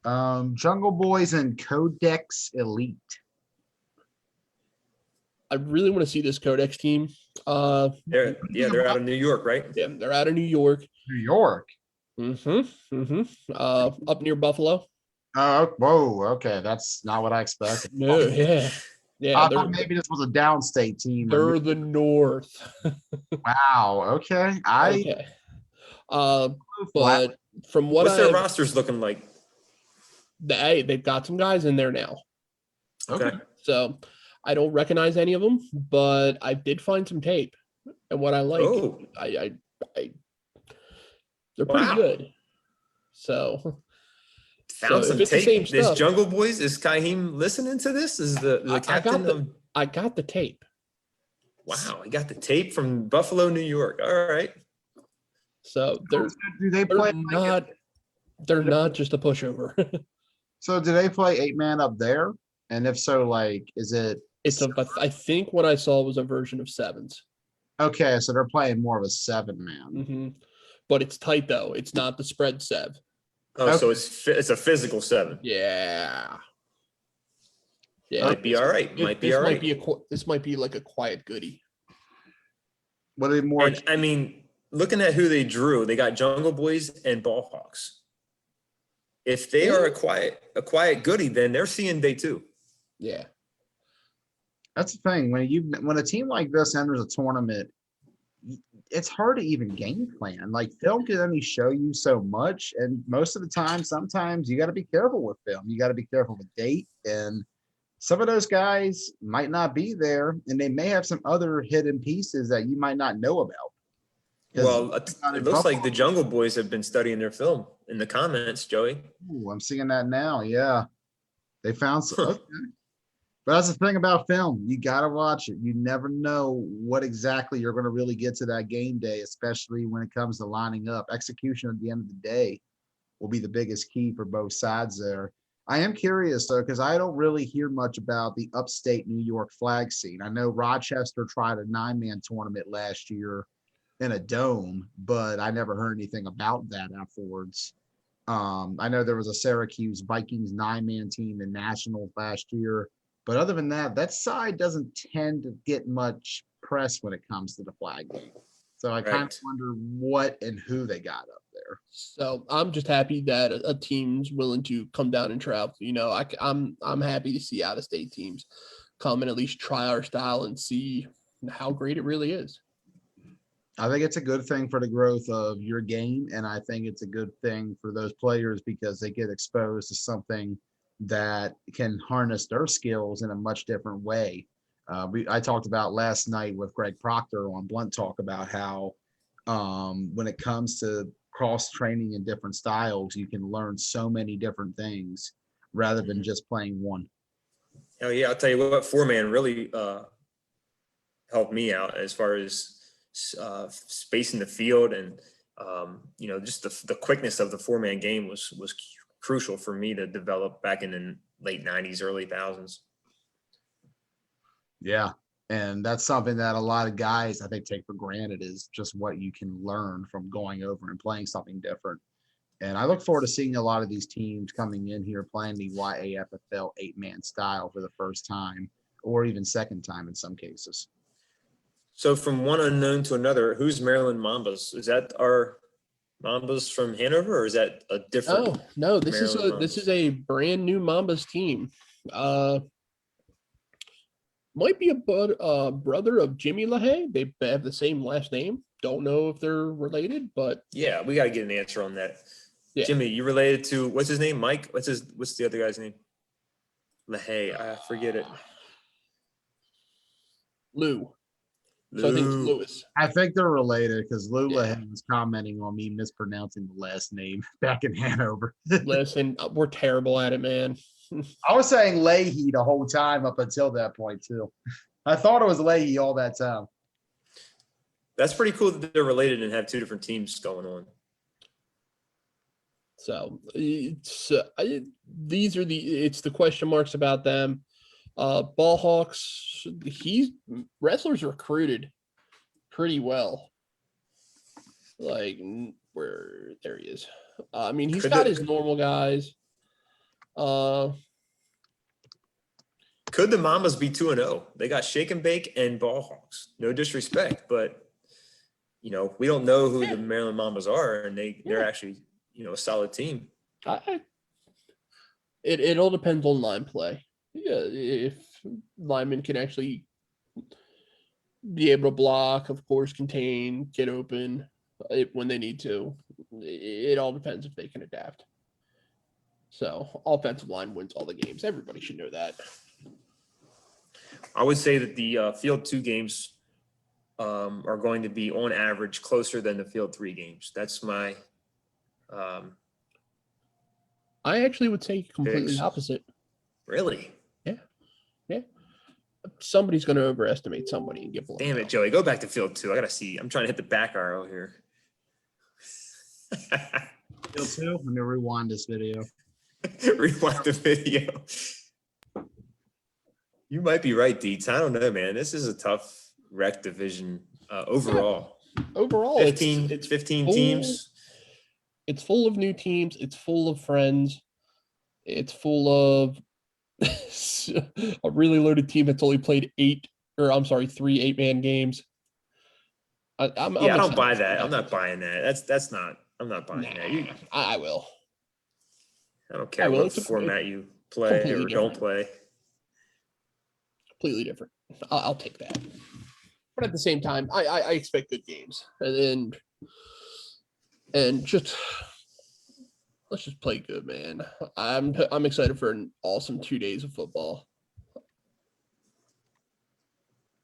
Jungle Boys and Codex Elite. I really want to see this Codex team. They're out of New York, right? Yeah, they're out of New York. New York. Up near Buffalo. Whoa. Okay, that's not what I expected. No, yeah. I thought maybe this was a downstate team. They're the North. Wow. Okay. Okay. But from what's their rosters looking like? They've got some guys in there now. Okay. So I don't recognize any of them, but I did find some tape, and what I like, they're pretty good. So found some tape. This Jungle Boys, is Kaheem listening to this? Is the captain? I got the tape. Wow, I got the tape from Buffalo, New York. All right. So do they play? They're not just a pushover. So do they play 8-man up there? And if so, is it? I think what I saw was a version of 7s. Okay, so they're playing more of a 7-man. But it's tight though. It's not the spread 7. Oh, okay. So it's a physical 7. Yeah. Might be all right. This might be like a quiet goodie. What are they more? And, I mean, looking at who they drew, they got Jungle Boys and Ballhawks. If they are a quiet goodie, then they're seeing day 2. Yeah. That's the thing. When a team like this enters a tournament, it's hard to even game plan. Film can only show you so much, and most of the time, sometimes you got to be careful with film. You got to be careful with date, and some of those guys might not be there, and they may have some other hidden pieces that you might not know about. Well, it looks like the Jungle Boys have been studying their film in the comments, Joey. Ooh, I'm seeing that now. Yeah, they found some. Okay. But that's the thing about film. You got to watch it. You never know what exactly you're going to really get to that game day, especially when it comes to lining up. Execution at the end of the day will be the biggest key for both sides there. I am curious though, because I don't really hear much about the upstate New York flag scene. I know Rochester tried a 9-man tournament last year in a dome, but I never heard anything about that afterwards. I know there was a Syracuse Vikings 9-man team in nationals last year, but other than that, that side doesn't tend to get much press when it comes to the flag game. So I kind of Right. wonder what and who they got up there. So I'm just happy that a team's willing to come down and travel. You know, I'm happy to see out of state teams come and at least try our style and see how great it really is. I think it's a good thing for the growth of your game, and I think it's a good thing for those players because they get exposed to something that can harness their skills in a much different way. I talked about last night with Greg Proctor on Blunt Talk about how when it comes to cross training in different styles, you can learn so many different things rather than just playing one. Oh yeah, I'll tell you what, 4-man really helped me out as far as spacing the field and you know, just the quickness of the 4-man game was crucial for me to develop back in the late 90s, early thousands. Yeah. And that's something that a lot of guys, I think, take for granted is just what you can learn from going over and playing something different. And I look forward to seeing a lot of these teams coming in here playing the YAFFL 8-man style for the first time or even second time in some cases. So from one unknown to another, who's Maryland Mambas? Is that our Mambas from Hanover, or is that a different? Oh no, this Maryland is a brand new Mambas team. Might be a brother of Jimmy LaHaye. They have the same last name. Don't know if they're related, but Yeah, we got to get an answer on that. yeah. Jimmy, you related to what's his name? Mike? What's the other guy's name? LaHaye. I forget it. Lou. So I think it's Lewis. I think they're related because Lula Yeah. was commenting on me mispronouncing the last name back in Hanover. Listen, we're terrible at it, man. I was saying Leahy the whole time up until that point, too. I thought it was Leahy all that time. That's pretty cool that they're related and have two different teams going on. So it's it's the question marks about them. Ball Hawks, wrestlers recruited pretty well. Like there he is. I mean, he's got his normal guys. Could the Mamas be 2-0? They got Shake and Bake and Ball Hawks. No disrespect, but you know, we don't know who the Maryland Mamas are, and they're actually, you know, a solid team. It all depends on line play. Yeah, if linemen can actually be able to block, of course, contain, get open when they need to. It all depends if they can adapt. So offensive line wins all the games. Everybody should know that. I would say that the Field 2 games are going to be on average closer than the Field 3 games. That's my I actually would say completely opposite. Really? Yeah. Somebody's going to overestimate somebody and give them. Damn it, Joey. Go back to Field 2. I got to see. I'm trying to hit the back arrow here. Field 2? Let me rewind this video. Rewind the video. You might be right, Dietz. I don't know, man. This is a tough rec division overall. Overall, 15 full, teams. It's full of new teams. It's full of friends. It's full of a really loaded team that's only played 3 8-man games. I don't buy that. I'm not buying that. That's not. I'm not buying that. I will. I don't care what format you play or don't play. Completely different. I'll take that. But at the same time, I expect good games, and just let's just play good, man. I'm excited for an awesome 2 days of football.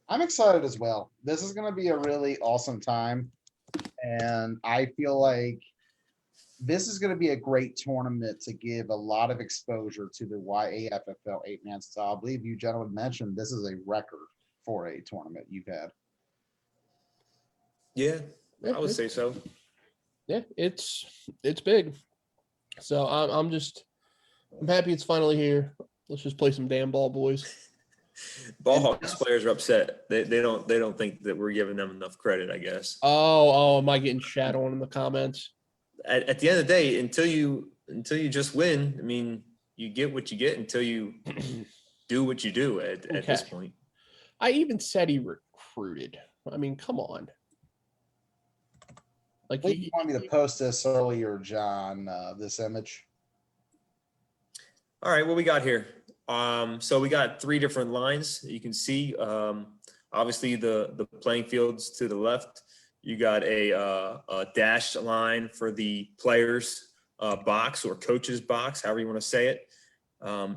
I'm excited as well. This is going to be a really awesome time, and I feel like this is going to be a great tournament to give a lot of exposure to the YAFFL 8-man style. I believe you gentlemen mentioned this is a record for a tournament you've had. Yeah, I would say so. Yeah, it's big. So I'm happy it's finally here. Let's just play some damn ball, boys. Ball Hawks players are upset. They don't think that we're giving them enough credit, I guess. Oh, am I getting shat on in the comments? At the end of the day, until you just win, I mean, you get what you get until you do what you do at this point. I even said he recruited. I mean, come on. Like, you want me to post this earlier, John, this image? All right, what we got here? So we got 3 different lines. You can see, obviously the playing fields to the left. You got a dashed line for the players' box or coach's box, however you want to say it.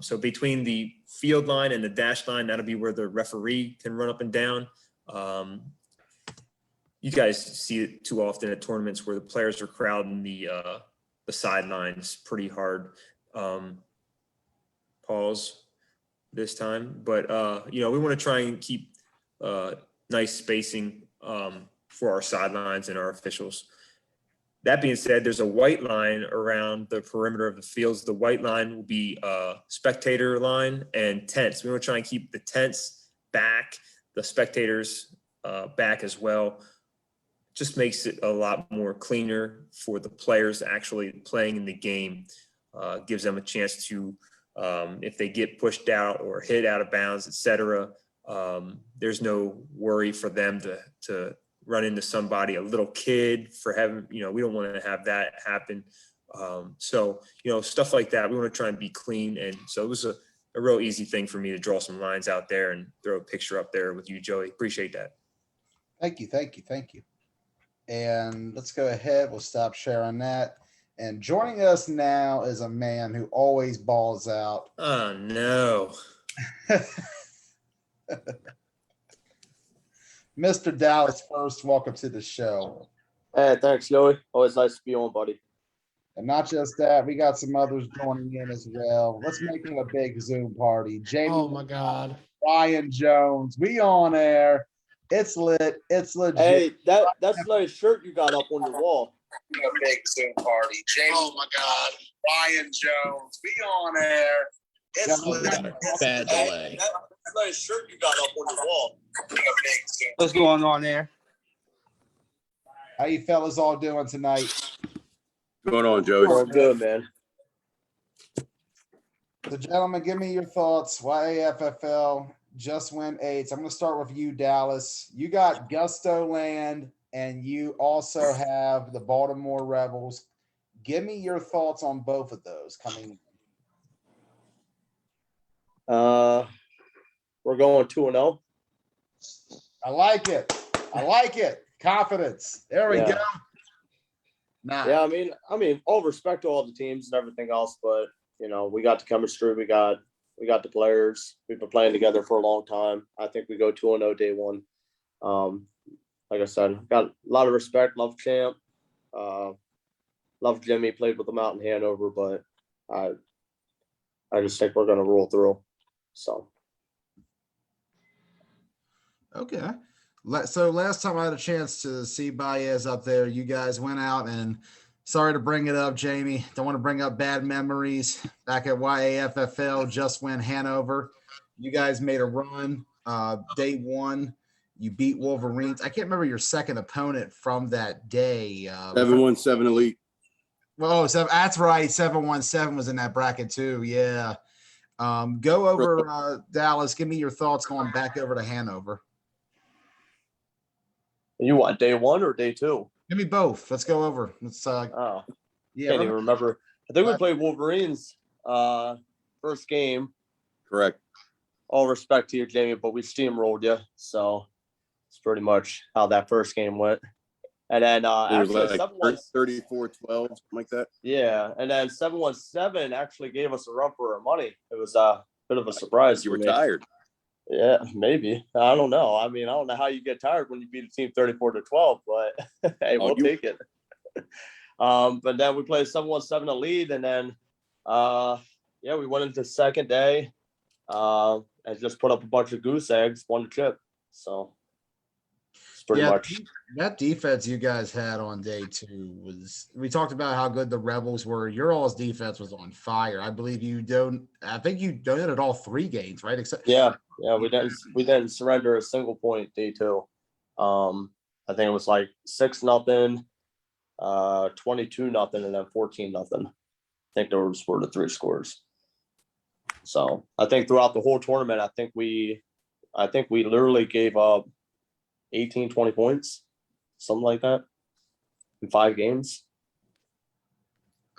So between the field line and the dash line, that'll be where the referee can run up and down. You guys see it too often at tournaments where the players are crowding the sidelines pretty hard. Pause this time, but we want to try and keep nice spacing for our sidelines and our officials. That being said, there's a white line around the perimeter of the fields. The white line will be spectator line and tents. We want to try and keep the tents back, the spectators back as well. Just makes it a lot more cleaner for the players actually playing in the game. Gives them a chance to, if they get pushed out or hit out of bounds, etc. There's no worry for them to run into somebody, a little kid, for having, we don't want to have that happen. So stuff like that, we want to try and be clean. And so it was a real easy thing for me to draw some lines out there and throw a picture up there with you, Joey. Appreciate that. Thank you. And let's go ahead. We'll stop sharing that. And joining us now is a man who always balls out. Oh, no. Mr. Dallas First, welcome to the show. Hey, thanks, Joey. Always nice to be on, buddy. And not just that, we got some others joining in as well. Let's make it a big Zoom party. Jamie, oh my God, Ryan Jones, we on air. It's lit. It's legit. Hey, that's a nice shirt you got up on your wall. A big Zoom party. Jamie, oh my God, Ryan Jones, we on air. It's legit. Bad delay. That's a nice shirt you got up on your wall. What's going on there? How you fellas all doing tonight? What's going on, Joey? Oh, good, man. So, gentlemen, give me your thoughts. YAFFL just went 8. I'm going to start with you, Dallas. You got Gusto Land, and you also have the Baltimore Rebels. Give me your thoughts on both of those coming. We're going 2-0. I like it. Confidence. There we go. Nah. Yeah, I mean, all respect to all the teams and everything else, but we got the chemistry, we got the players. We've been playing together for a long time. I think we go 2-0 day one. Like I said, got a lot of respect. Love Champ. Love Jimmy. Played with him out in Hanover, but I just think we're gonna roll through. So. Okay. So last time I had a chance to see Baez up there, you guys went out, and sorry to bring it up, Jamie. Don't want to bring up bad memories. Back at YAFFL, just went Hanover. You guys made a run. Day one, you beat Wolverines. I can't remember your second opponent from that day. 717 Elite. Well, that's right. 717 was in that bracket too. Yeah. Go over Dallas. Give me your thoughts going back over to Hanover. You want day one or day two? Give me both. Let's go over. Let's Can't even remember. I think we played Wolverines first game. Correct. All respect to you, Jamie, but we steamrolled you. So it's pretty much how that first game went. And then actually like 34-12, something like that. Yeah, and then 717 actually gave us a run for our money. It was a bit of a surprise. You were tired. Yeah, maybe. I don't know. I don't know how you get tired when you beat a team 34-12, but hey, we'll take it. But then we played 717 a lead, and then we went into the second day and just put up a bunch of goose eggs, won the chip. So It's pretty Yeah, much. that defense you guys had on day 2 was. We talked about how good the Rebels were. Your all's defense was on fire. I believe you don't. I think you donated all 3 games, right? Except Yeah, we didn't surrender a single point day 2. I think it was like 6-0, 22-0, and then 14-0. I think those were the 3 scores. So I think throughout the whole tournament, I think we literally gave up 18, 20 points, something like that, in 5 games.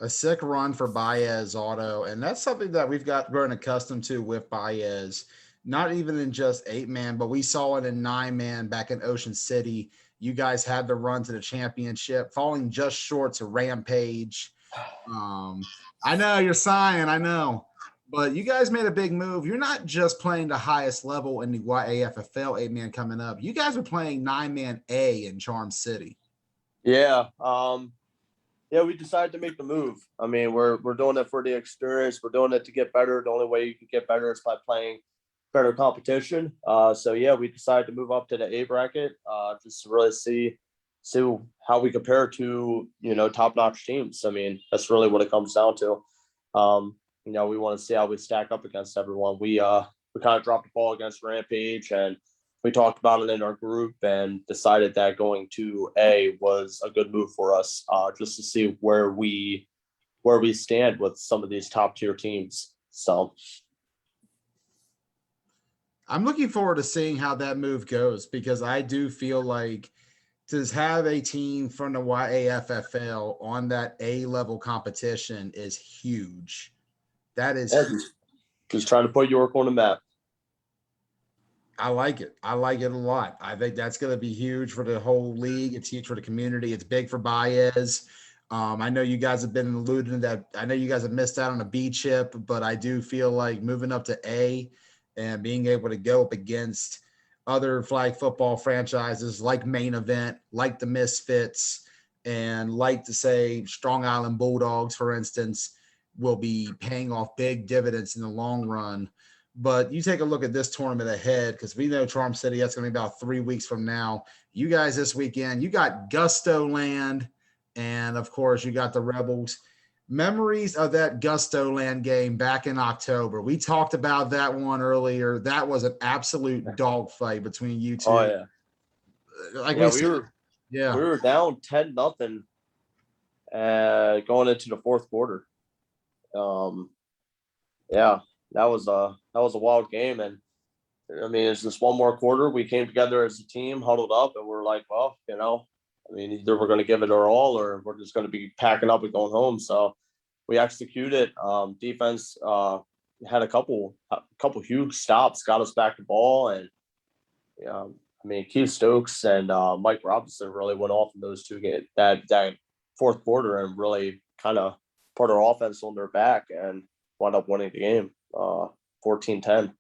a sick run for Baez auto, and that's something that we've got grown accustomed to with Baez. Not even in just 8-man, but we saw it in 9-man back in Ocean City. You guys had to run to the championship, falling just short to Rampage. I know you're sighing, I know, but you guys made a big move. You're not just playing the highest level in the YAFFL 8-man coming up. You guys are playing 9-man A in Charm City. Yeah. We decided to make the move. I mean, we're doing it for the experience. We're doing it to get better. The only way you can get better is by playing better competition. We decided to move up to the A bracket, just to really see how we compare to, top-notch teams. I mean, that's really what it comes down to. We want to see how we stack up against everyone. We kind of dropped the ball against Rampage, and we talked about it in our group and decided that going to A was a good move for us, just to see where we stand with some of these top-tier teams. So I'm looking forward to seeing how that move goes, because I do feel like to have a team from the YAFFL on that A-level competition is huge. That is just trying to put York on the map. I like it. I like it a lot. I think that's going to be huge for the whole league. It's huge for the community. It's big for Baez. I know you guys have been alluding to that. I know you guys have missed out on a B chip, but I do feel like moving up to A and being able to go up against other flag football franchises like Main Event, like the Misfits, and like to say Strong Island Bulldogs, for instance, will be paying off big dividends in the long run. But you take a look at this tournament ahead, because we know Charm City, that's going to be about 3 weeks from now. You guys this weekend, you got Gusto Land, and of course you got the Rebels. Memories of that Gusto Land game back in October. We talked about that one earlier. That was an absolute dogfight between you two. Oh yeah. Like we yeah. were down 10-0 going into the 4th quarter. That was a wild game, and I mean, it's just one more quarter. We came together as a team, huddled up, and we're like, well, I mean, either we're going to give it our all, or we're just going to be packing up and going home. So we executed. Defense had a couple huge stops, got us back the ball, and I mean, Keith Stokes and Mike Robinson really went off in those 2 games. That 4th quarter, and really kind of put our offense on their back and wound up winning the game, 14-10.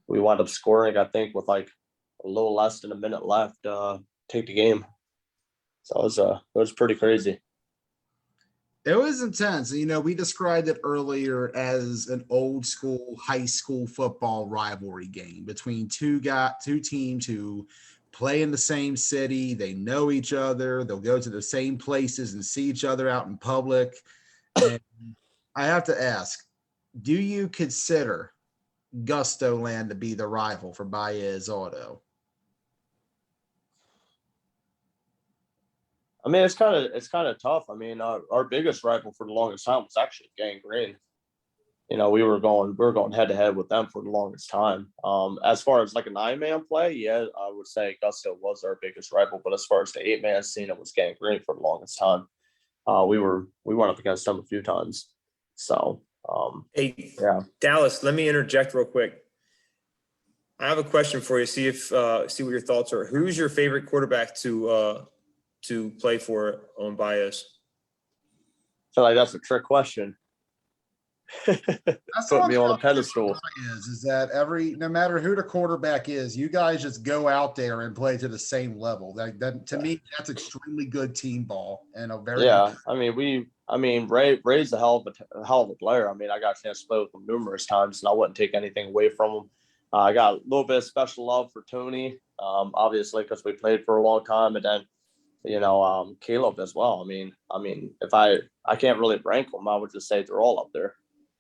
We wound up scoring, I think, with like a little less than a minute left, take the game. So it was pretty crazy. It was intense. We described it earlier as an old school high school football rivalry game between two teams who play in the same city. They know each other. They'll go to the same places and see each other out in public. And I have to ask, do you consider Gusto Land to be the rival for Baez Auto? I mean, it's kind of tough. I mean, our biggest rival for the longest time was actually Gang Green. We were going head to head with them for the longest time. As far as like a 9-man play, yeah, I would say Gusto was our biggest rival. But as far as the 8-man scene, it was Gang Green for the longest time. We went up against them a few times. So, Hey, yeah. Dallas, let me interject real quick. I have a question for you. See what your thoughts are. Who's your favorite quarterback to play for on Baez? I feel like that's a trick question. That's Put me on a pedestal. Is that no matter who the quarterback is, you guys just go out there and play to the same level. That to me, that's extremely good team ball and a very Yeah. I mean, Ray's a hell of a player. I mean, I got a chance to play with him numerous times, and I wouldn't take anything away from him. I got a little bit of special love for Tony, obviously because we played for a long time, and then Caleb as well. I mean, if I can't really rank them, I would just say they're all up there.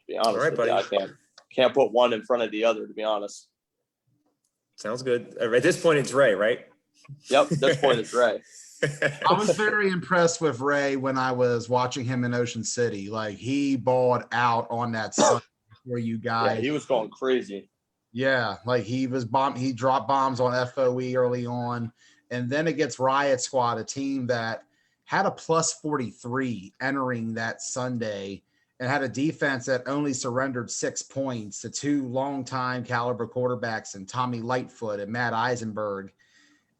To be honest right, with you, buddy. I can't put one in front of the other. To be honest. Sounds good. At this point, it's Ray, right? Yep, at this point it's Ray. I was very impressed with Ray when I was watching him in Ocean City. Like he balled out on that Sunday for you Yeah, guys. he was going crazy. Yeah, like he dropped bombs on FOE early on. And then against Riot Squad, a team that had a plus 43 entering that Sunday and had a defense that only surrendered 6 points to two longtime caliber quarterbacks and Tommy Lightfoot and Matt Eisenberg.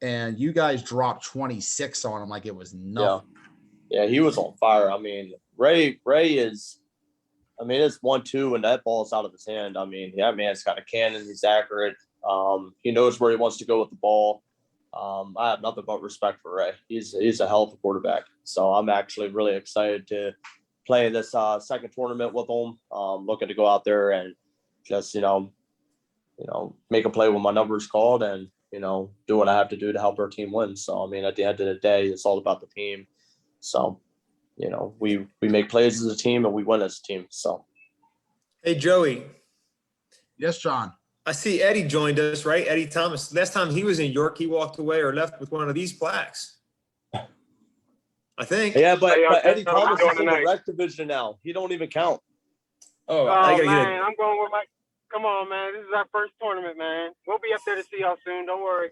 And you guys dropped 26 on him like it was nothing. Yeah, he was on fire. I mean, Ray is, it's 1-2 and that ball's out of his hand. I mean, that man's got a cannon. He's accurate. He knows where he wants to go with the ball. I have nothing but respect for Ray. He's a hell of a quarterback. So I'm actually really excited to play this second tournament with him. Looking to go out there and just, make a play when my number is called and, do what I have to do to help our team win. So, at the end of the day, it's all about the team. So, we make plays as a team and we win as a team. So. Hey, Joey. Yes, John. I see Eddie joined us, right? Eddie Thomas. Last time he was in York, he walked away or left with one of these plaques. I think. Yeah, but Eddie How Thomas you is in doing the rec division now. He don't even count. Oh, Oh, I gotta man, I'm going with my – come on, man. This is our first tournament, man. We'll be up there to see y'all soon. Don't worry.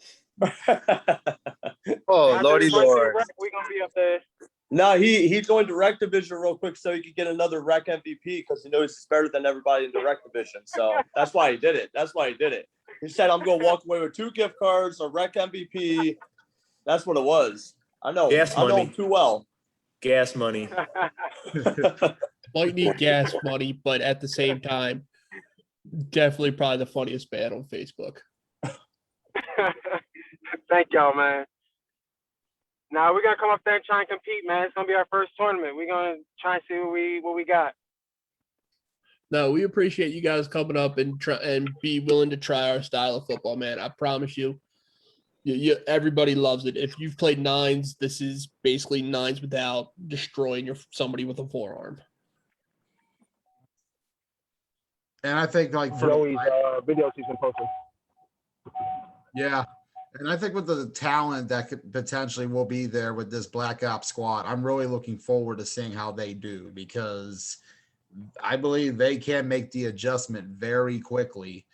Oh, After Lordy this first Lord. rec, we're going to be up there. No, he joined the rec division real quick so he could get another rec MVP because he knows he's better than everybody in the rec division. So that's why he did it. He said, I'm going to walk away with 2 gift cards, a rec MVP. That's what it was. I know. Gas I know money. him too well. Gas money. Might need gas money, but at the same time, definitely probably the funniest man on Facebook. Thank y'all, man. Now we're gonna come up there and try and compete, man. It's gonna be our first tournament. We're gonna try and see what we got. No, we appreciate you guys coming up and try and be willing to try our style of football, man. I promise you, everybody loves it. If you've played nines, this is basically nines without destroying somebody with a forearm. And I think like for Joey's video he's been posting. yeah. And I think with the talent that could potentially will be there with this Black Ops squad, I'm really looking forward to seeing how they do because I believe they can make the adjustment very quickly.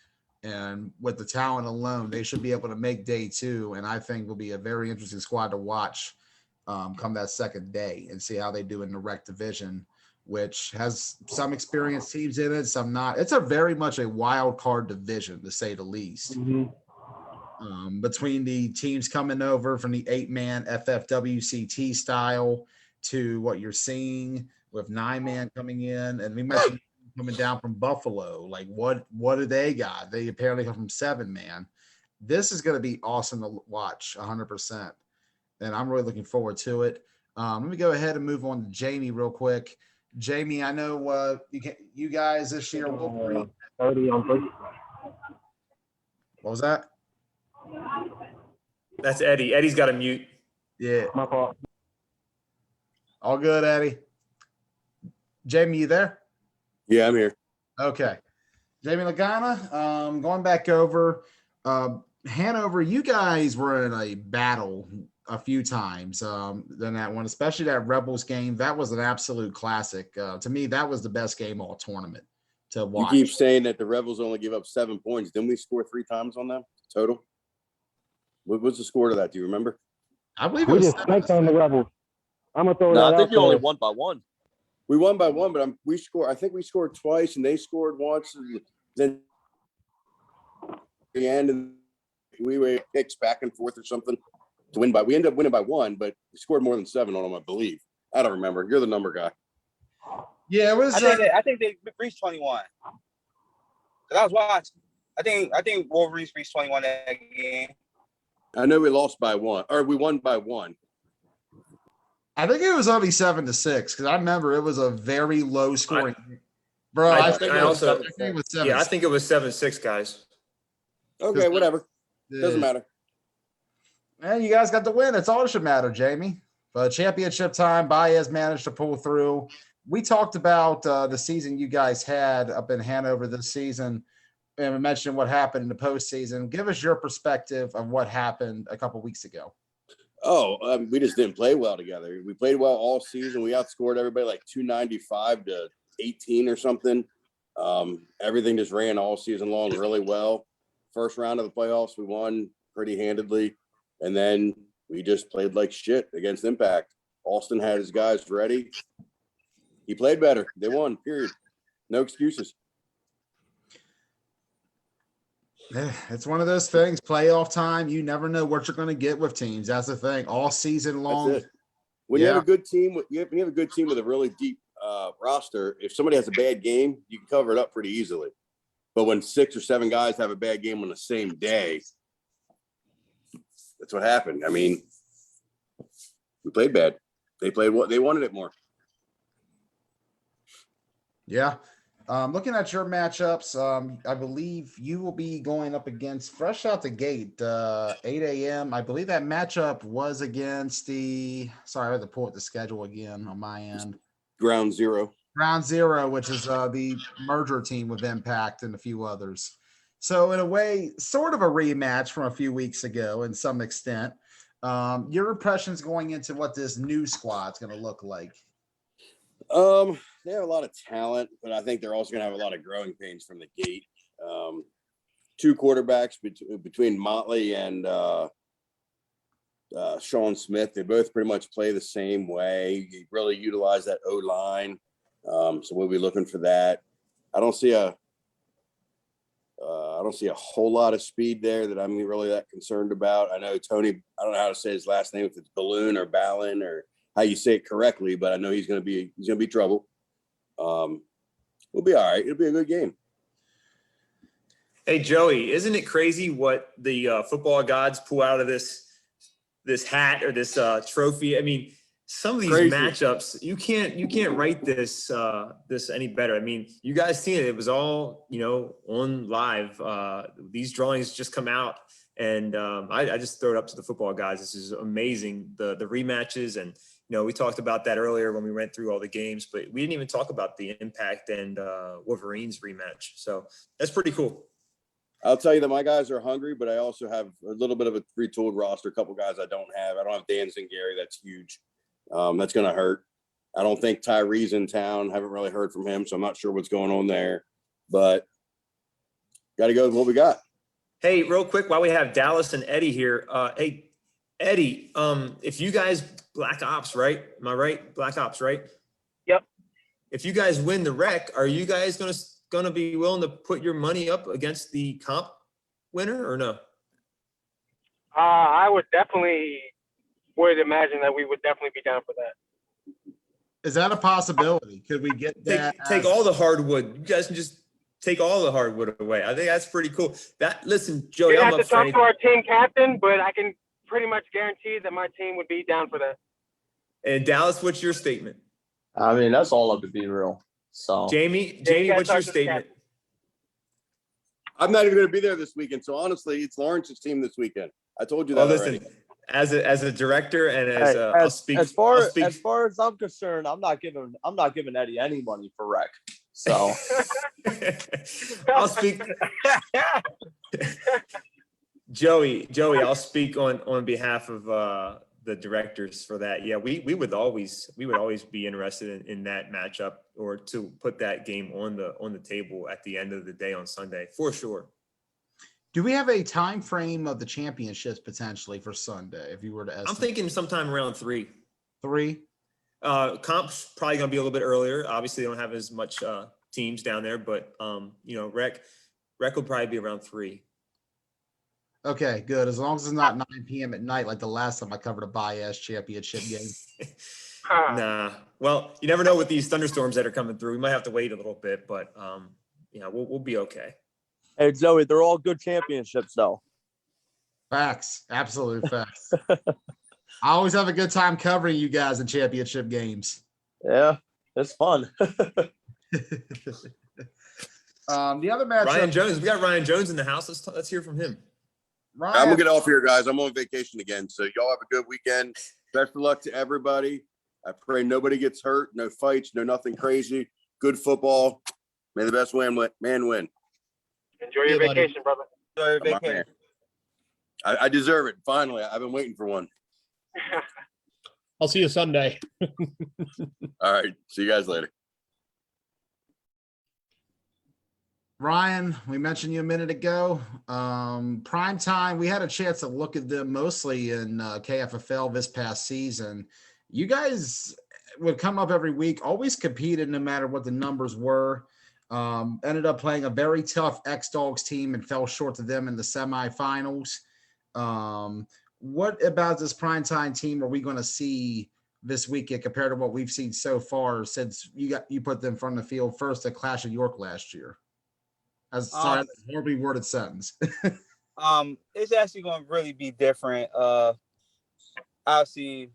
And with the talent alone, they should be able to make day 2. And I think will be a very interesting squad to watch come that second day and see how they do in the rec division, which has some experienced teams in it, some not. It's a very much a wild card division, to say the least. Mm-hmm. Between the teams coming over from the 8-man FFWCT style to what you're seeing with 9-man coming in, and we mentioned coming down from Buffalo. Like, what do they got? They apparently come from 7-man. This is going to be awesome to watch, 100%. And I'm really looking forward to it. Let me go ahead and move on to Jamie real quick. Jamie, I know you guys this year will 30 on first. What was that? That's Eddie. Eddie's got a mute. Yeah. My fault. All good, Eddie. Jamie, you there? Yeah, I'm here. Okay. Jamie Lagana, going back over Hanover, you guys were in a battle a few times than that one, especially that Rebels game. That was an absolute classic. To me, that was the best game all tournament to watch. You keep saying that the Rebels only give up 7 points. Didn't we score 3 times on them total? What was the score to that? Do you remember? I believe it We was just snaked on the Rebels. I'm gonna throw No, that I think out you only there. won by 1. We won by 1, but I think we scored twice and they scored once. And then at the end, and we were picks back and forth or something to win by. We ended up winning by 1, but we scored more than 7 on them, I believe. I don't remember. You're the number guy. Yeah, it was. I think they reached 21. Cause I was watching. I think Wolverines reached 21 that game. I know we lost by 1, or we won by 1. I think it was only 7-6 because I remember it was a very low scoring. Bro, I I think I it was, also- I think it was 7. Yeah, I think it was 7-6, guys. Okay, whatever. Yeah. Doesn't matter. And you guys got the win. That's all that should matter, Jamie. But championship time, Baez managed to pull through. We talked about the season you guys had up in Hanover this season, and we mentioned what happened in the postseason. Give us your perspective of what happened a couple weeks ago. Oh, we just didn't play well together. We played well all season. We outscored everybody like 295 to 18 or something. Everything just ran all season long really well. First round of the playoffs, we won pretty handedly. And then we just played like shit against Impact. Austin had his guys ready. He played better. They won, period. No excuses. Yeah, it's one of those things. Playoff time, you never know what you're going to get with teams. That's the thing. All season long. That's it. When you have a good team, when you have a good team with a really deep roster, if somebody has a bad game, you can cover it up pretty easily. But when 6 or 7 guys have a bad game on the same day, that's what happened. I mean, we played bad. They played what they wanted it more. Yeah. Looking at your matchups, I believe you will be going up against fresh out the gate, 8 a.m. I believe that matchup was against sorry, I had to pull up the schedule again on my end. Ground zero, which is the merger team with Impact and a few others. So in a way, sort of a rematch from a few weeks ago in some extent. Your impressions going into what this new squad's going to look like? They have a lot of talent, but I think they're also going to have a lot of growing pains from the gate. 2 quarterbacks between Motley and Sean Smith. They both pretty much play the same way. You really utilize that O-line. So we'll be looking for that. I don't see a whole lot of speed there that I'm really that concerned about. I know Tony, I don't know how to say his last name, if it's Balloon or Ballin or how you say it correctly, but I know he's going to be trouble. We'll be all right. It'll be a good game. Hey, Joey, isn't it crazy what the football gods pull out of this hat or this trophy? I mean, some of these matchups, you can't write this any better. I mean, you guys seen it. It was all, on live. These drawings just come out, and I just throw it up to the football guys. This is amazing. The rematches, and we talked about that earlier when we went through all the games, but we didn't even talk about the Impact and Wolverines rematch. So that's pretty cool. I'll tell you that my guys are hungry, but I also have a little bit of a retooled roster. A couple guys I don't have. I don't have Dan Zingari. That's huge. That's going to hurt. I don't think Tyree's in town. Haven't really heard from him, so I'm not sure what's going on there. But got to go with what we got. Hey, real quick, while we have Dallas and Eddie here. Hey, Eddie, if you guys Black Ops, right? Am I right? Black Ops, right? Yep. If you guys win the rec, are you guys gonna be willing to put your money up against the comp winner or no? I would imagine that we would definitely be down for that. Is that a possibility? Could we get that? Take all the hardwood. You guys can just take all the hardwood away. I think that's pretty cool. Listen, Joey, We I'm have up to for talk to our team captain, but I can pretty much guarantee that my team would be down for that. And Dallas, what's your statement? I mean, that's all up to be real. So Jamie, you guys what's talk your to the statement? I'm not even going to be there this weekend. So honestly, it's Lawrence's team this weekend. I told you that already. As a director and as far as I'm concerned, I'm not giving Eddie any money for rec. So I'll speak. Joey, I'll speak on behalf of the directors for that. Yeah, we would always be interested in that matchup, or to put that game on the table at the end of the day on Sunday for sure. Do we have a time frame of the championships potentially for Sunday? If you were to estimate? I'm thinking sometime around 3. 3. Comp's probably gonna be a little bit earlier. Obviously, they don't have as much teams down there, but rec will probably be around 3. Okay, good. As long as it's not 9 p.m. at night, like the last time I covered a Baez championship game. Nah. Well, you never know with these thunderstorms that are coming through. We might have to wait a little bit, but we'll be okay. hey, Joey, they're all good championships, though. Facts. Absolute facts. I always have a good time covering you guys in championship games. Yeah, it's fun. The other matchup, Ryan Jones. We got Ryan Jones in the house. Let's hear from him. Ryan, I'm gonna get off here, guys. I'm on vacation again, so y'all have a good weekend. Best of luck to everybody. I pray nobody gets hurt, no fights, no nothing crazy. Good football. May the best man win. Enjoy your Yeah, buddy. vacation, brother. Enjoy your I'm my vacation. man. I deserve it. Finally, I've been waiting for one. I'll see you Sunday. All right, see you guys later. Ryan, we mentioned you a minute ago. Primetime, we had a chance to look at them mostly in KFFL this past season. You guys would come up every week, always competed no matter what the numbers were. Ended up playing a very tough X-Dogs team and fell short to them in the semifinals. What about this Primetime team are we going to see this weekend compared to what we've seen so far since you put them from the field first at Clash of York last year? Sorry, that's a horribly worded sentence. It's actually going to really be different. Obviously,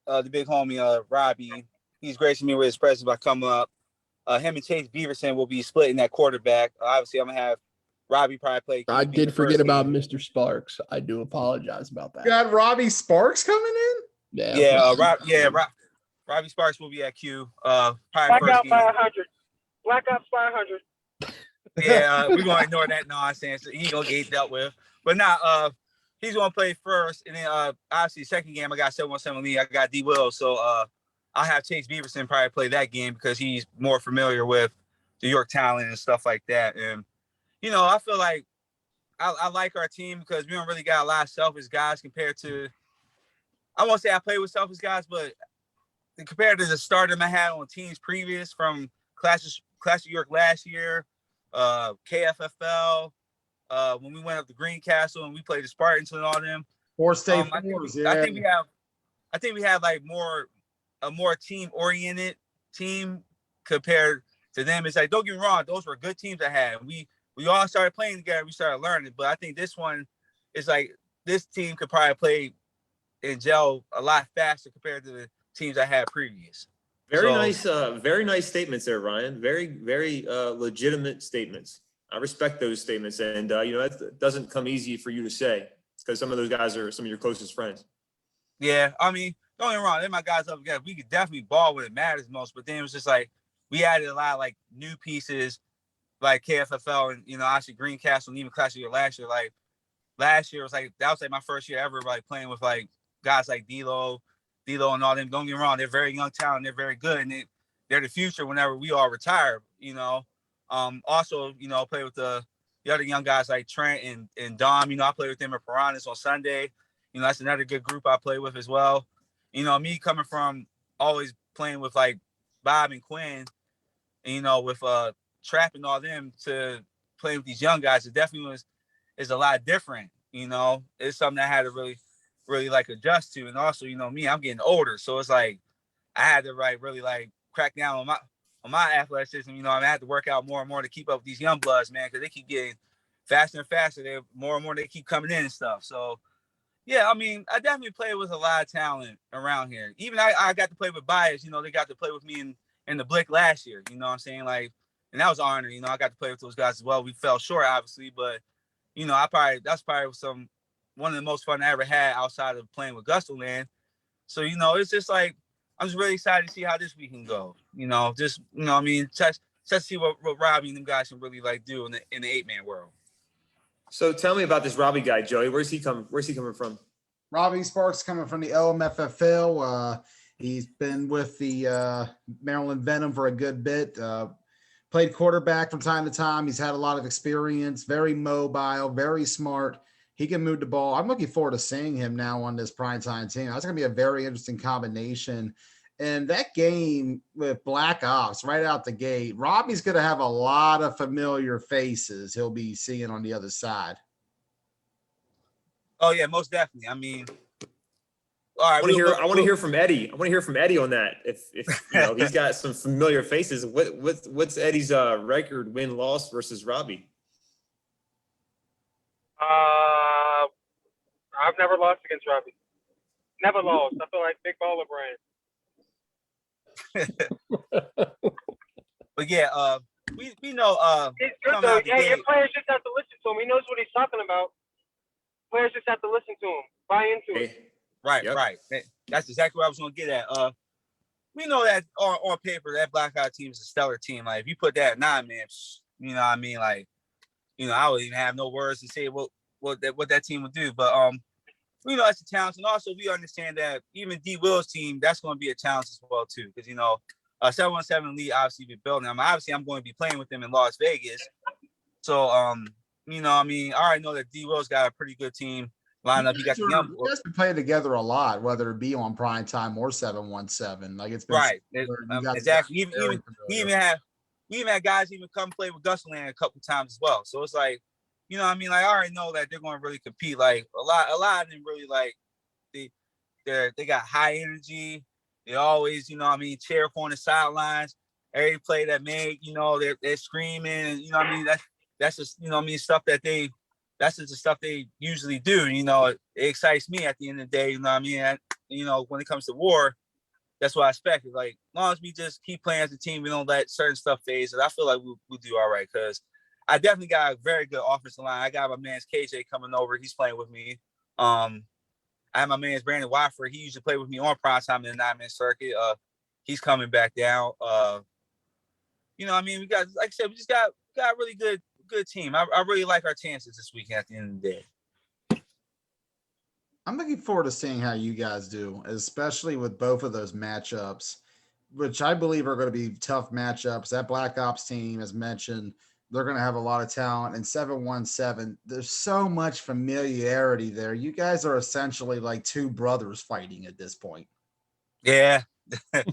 the big homie, Robbie, he's gracing me with his presence by coming up. Him and Chase Beaverson will be splitting that quarterback. Obviously, I'm going to have Robbie probably play. I QB did the forget first about game. Mr. Sparks. I do apologize about that. You got Robbie Sparks coming in? Yeah. Robbie Sparks will be at Q. Probably Black first Ops game. 500. Black Ops 500. Yeah, we're gonna ignore that nonsense. He gonna get dealt with. But now, he's gonna play first, and then obviously second game I got 717 Lee. I got D Will, so I'll have Chase Beaverson probably play that game because he's more familiar with the York talent and stuff like that. And I feel like I like our team because we don't really got a lot of selfish guys compared to. I won't say I play with selfish guys, but compared to the stardom I had on teams previous from Clash of York last year. KFFL, when we went up to Greencastle and we played the Spartans and all them. Four state I fours, think we have like a more team oriented team compared to them. It's like, don't get me wrong, those were good teams I had. We all started playing together, we started learning, but I think this one is like this team could probably play and gel a lot faster compared to the teams I had previous. Very nice statements there, Ryan. Very, very legitimate statements. I respect those statements, and that doesn't come easy for you to say because some of those guys are some of your closest friends. Yeah, I mean, don't get me wrong, they're my guys up together. We could definitely ball when it matters most, but then it was just like we added a lot of like new pieces, like KFFL and obviously Greencastle and even Clash of York last year. Like last year was like that was like my first year ever like playing with like guys like D-Lo and all them. Don't get me wrong, they're very young talent, they're very good, and they're the future whenever we all retire. Also, play with the other young guys like Trent and Dom. I play with them at Piranhas on Sunday. That's another good group I play with as well. Me coming from always playing with like Bob and Quinn, and with Trap and all them to playing with these young guys, it definitely is a lot different. It's something I had to really like adjust to. And also, me, I'm getting older, so it's like I had to really like crack down on my athleticism. I had to work out more and more to keep up with these young bloods, man, because they keep getting faster and faster. They're more and more, they keep coming in and stuff. So yeah, I definitely played with a lot of talent around here. Even I got to play with Baez. They got to play with me in the Blick last year. You know what I'm saying? Like, and that was an honor. I got to play with those guys as well. We fell short, obviously, but that's probably one of the most fun I ever had outside of playing with Gusto Land. So it's just like I'm just really excited to see how this week can go. Just to see what Robbie and them guys can really like do in the 8-man world. So tell me about this Robbie guy, Joey. Where's he coming from? Robbie Sparks coming from the LMFFL. He's been with the Maryland Venom for a good bit. Played quarterback from time to time. He's had a lot of experience, very mobile, very smart. He can move the ball. I'm looking forward to seeing him now on this primetime team. That's going to be a very interesting combination. And that game with Black Ops right out the gate, Robbie's going to have a lot of familiar faces he'll be seeing on the other side. Oh yeah, most definitely. All right. I want to hear from Eddie. I want to hear from Eddie on that. If he's got some familiar faces. What's Eddie's record win-loss versus Robbie? I've never lost against Robbie. Never lost. I feel like big baller brand. But yeah, we know He's good coming though. out the Yeah, your gate. players just have to listen to him. He knows what he's talking about. Players just have to listen to him, buy into it. Hey, Right, Yep. right. That's exactly what I was gonna get at. We know that on paper that Blackout team is a stellar team. Like if you put that 9-man, you know what I mean? Like, you know, I would even have no words to say what that team would do. But we know that's a challenge, and also we understand that even D Will's team, that's going to be a challenge as well too, because you know, 717 Elite obviously be building them. Obviously, I'm going to be playing with them in Las Vegas, so you know, I mean, I already know that D Will's got a pretty good team lined up. He got the young. You guys been playing together a lot, whether it be on Primetime or 717. Like it's been Right, exactly. We even had guys even come play with Gusland a couple times as well. So it's like, you know, I mean, like I already know that they're going to really compete. Like a lot of them really like they got high energy. They always, you know, I mean, cheer for on the sidelines. Every play that made, you know, they're screaming, and you know, I mean, that's just, you know, I mean, stuff that that's just the stuff they usually do. You know, it excites me at the end of the day. You know what I mean? And, you know, when it comes to war, that's what I expect. Like, as long as we just keep playing as a team, we don't let certain stuff phase us. I feel like we'll do all right, because I definitely got a very good offensive line. I got my man's KJ coming over. He's playing with me. I have my man's Brandon Watford. He used to play with me on Primetime in the 9-man circuit. He's coming back down. You know, I mean, we got, like I said, we just got a really good team. I really like our chances this weekend at the end of the day. I'm looking forward to seeing how you guys do, especially with both of those matchups, which I believe are going to be tough matchups. That Black Ops team, as mentioned, they're going to have a lot of talent. And 717, there's so much familiarity there. You guys are essentially like two brothers fighting at this point. Yeah. The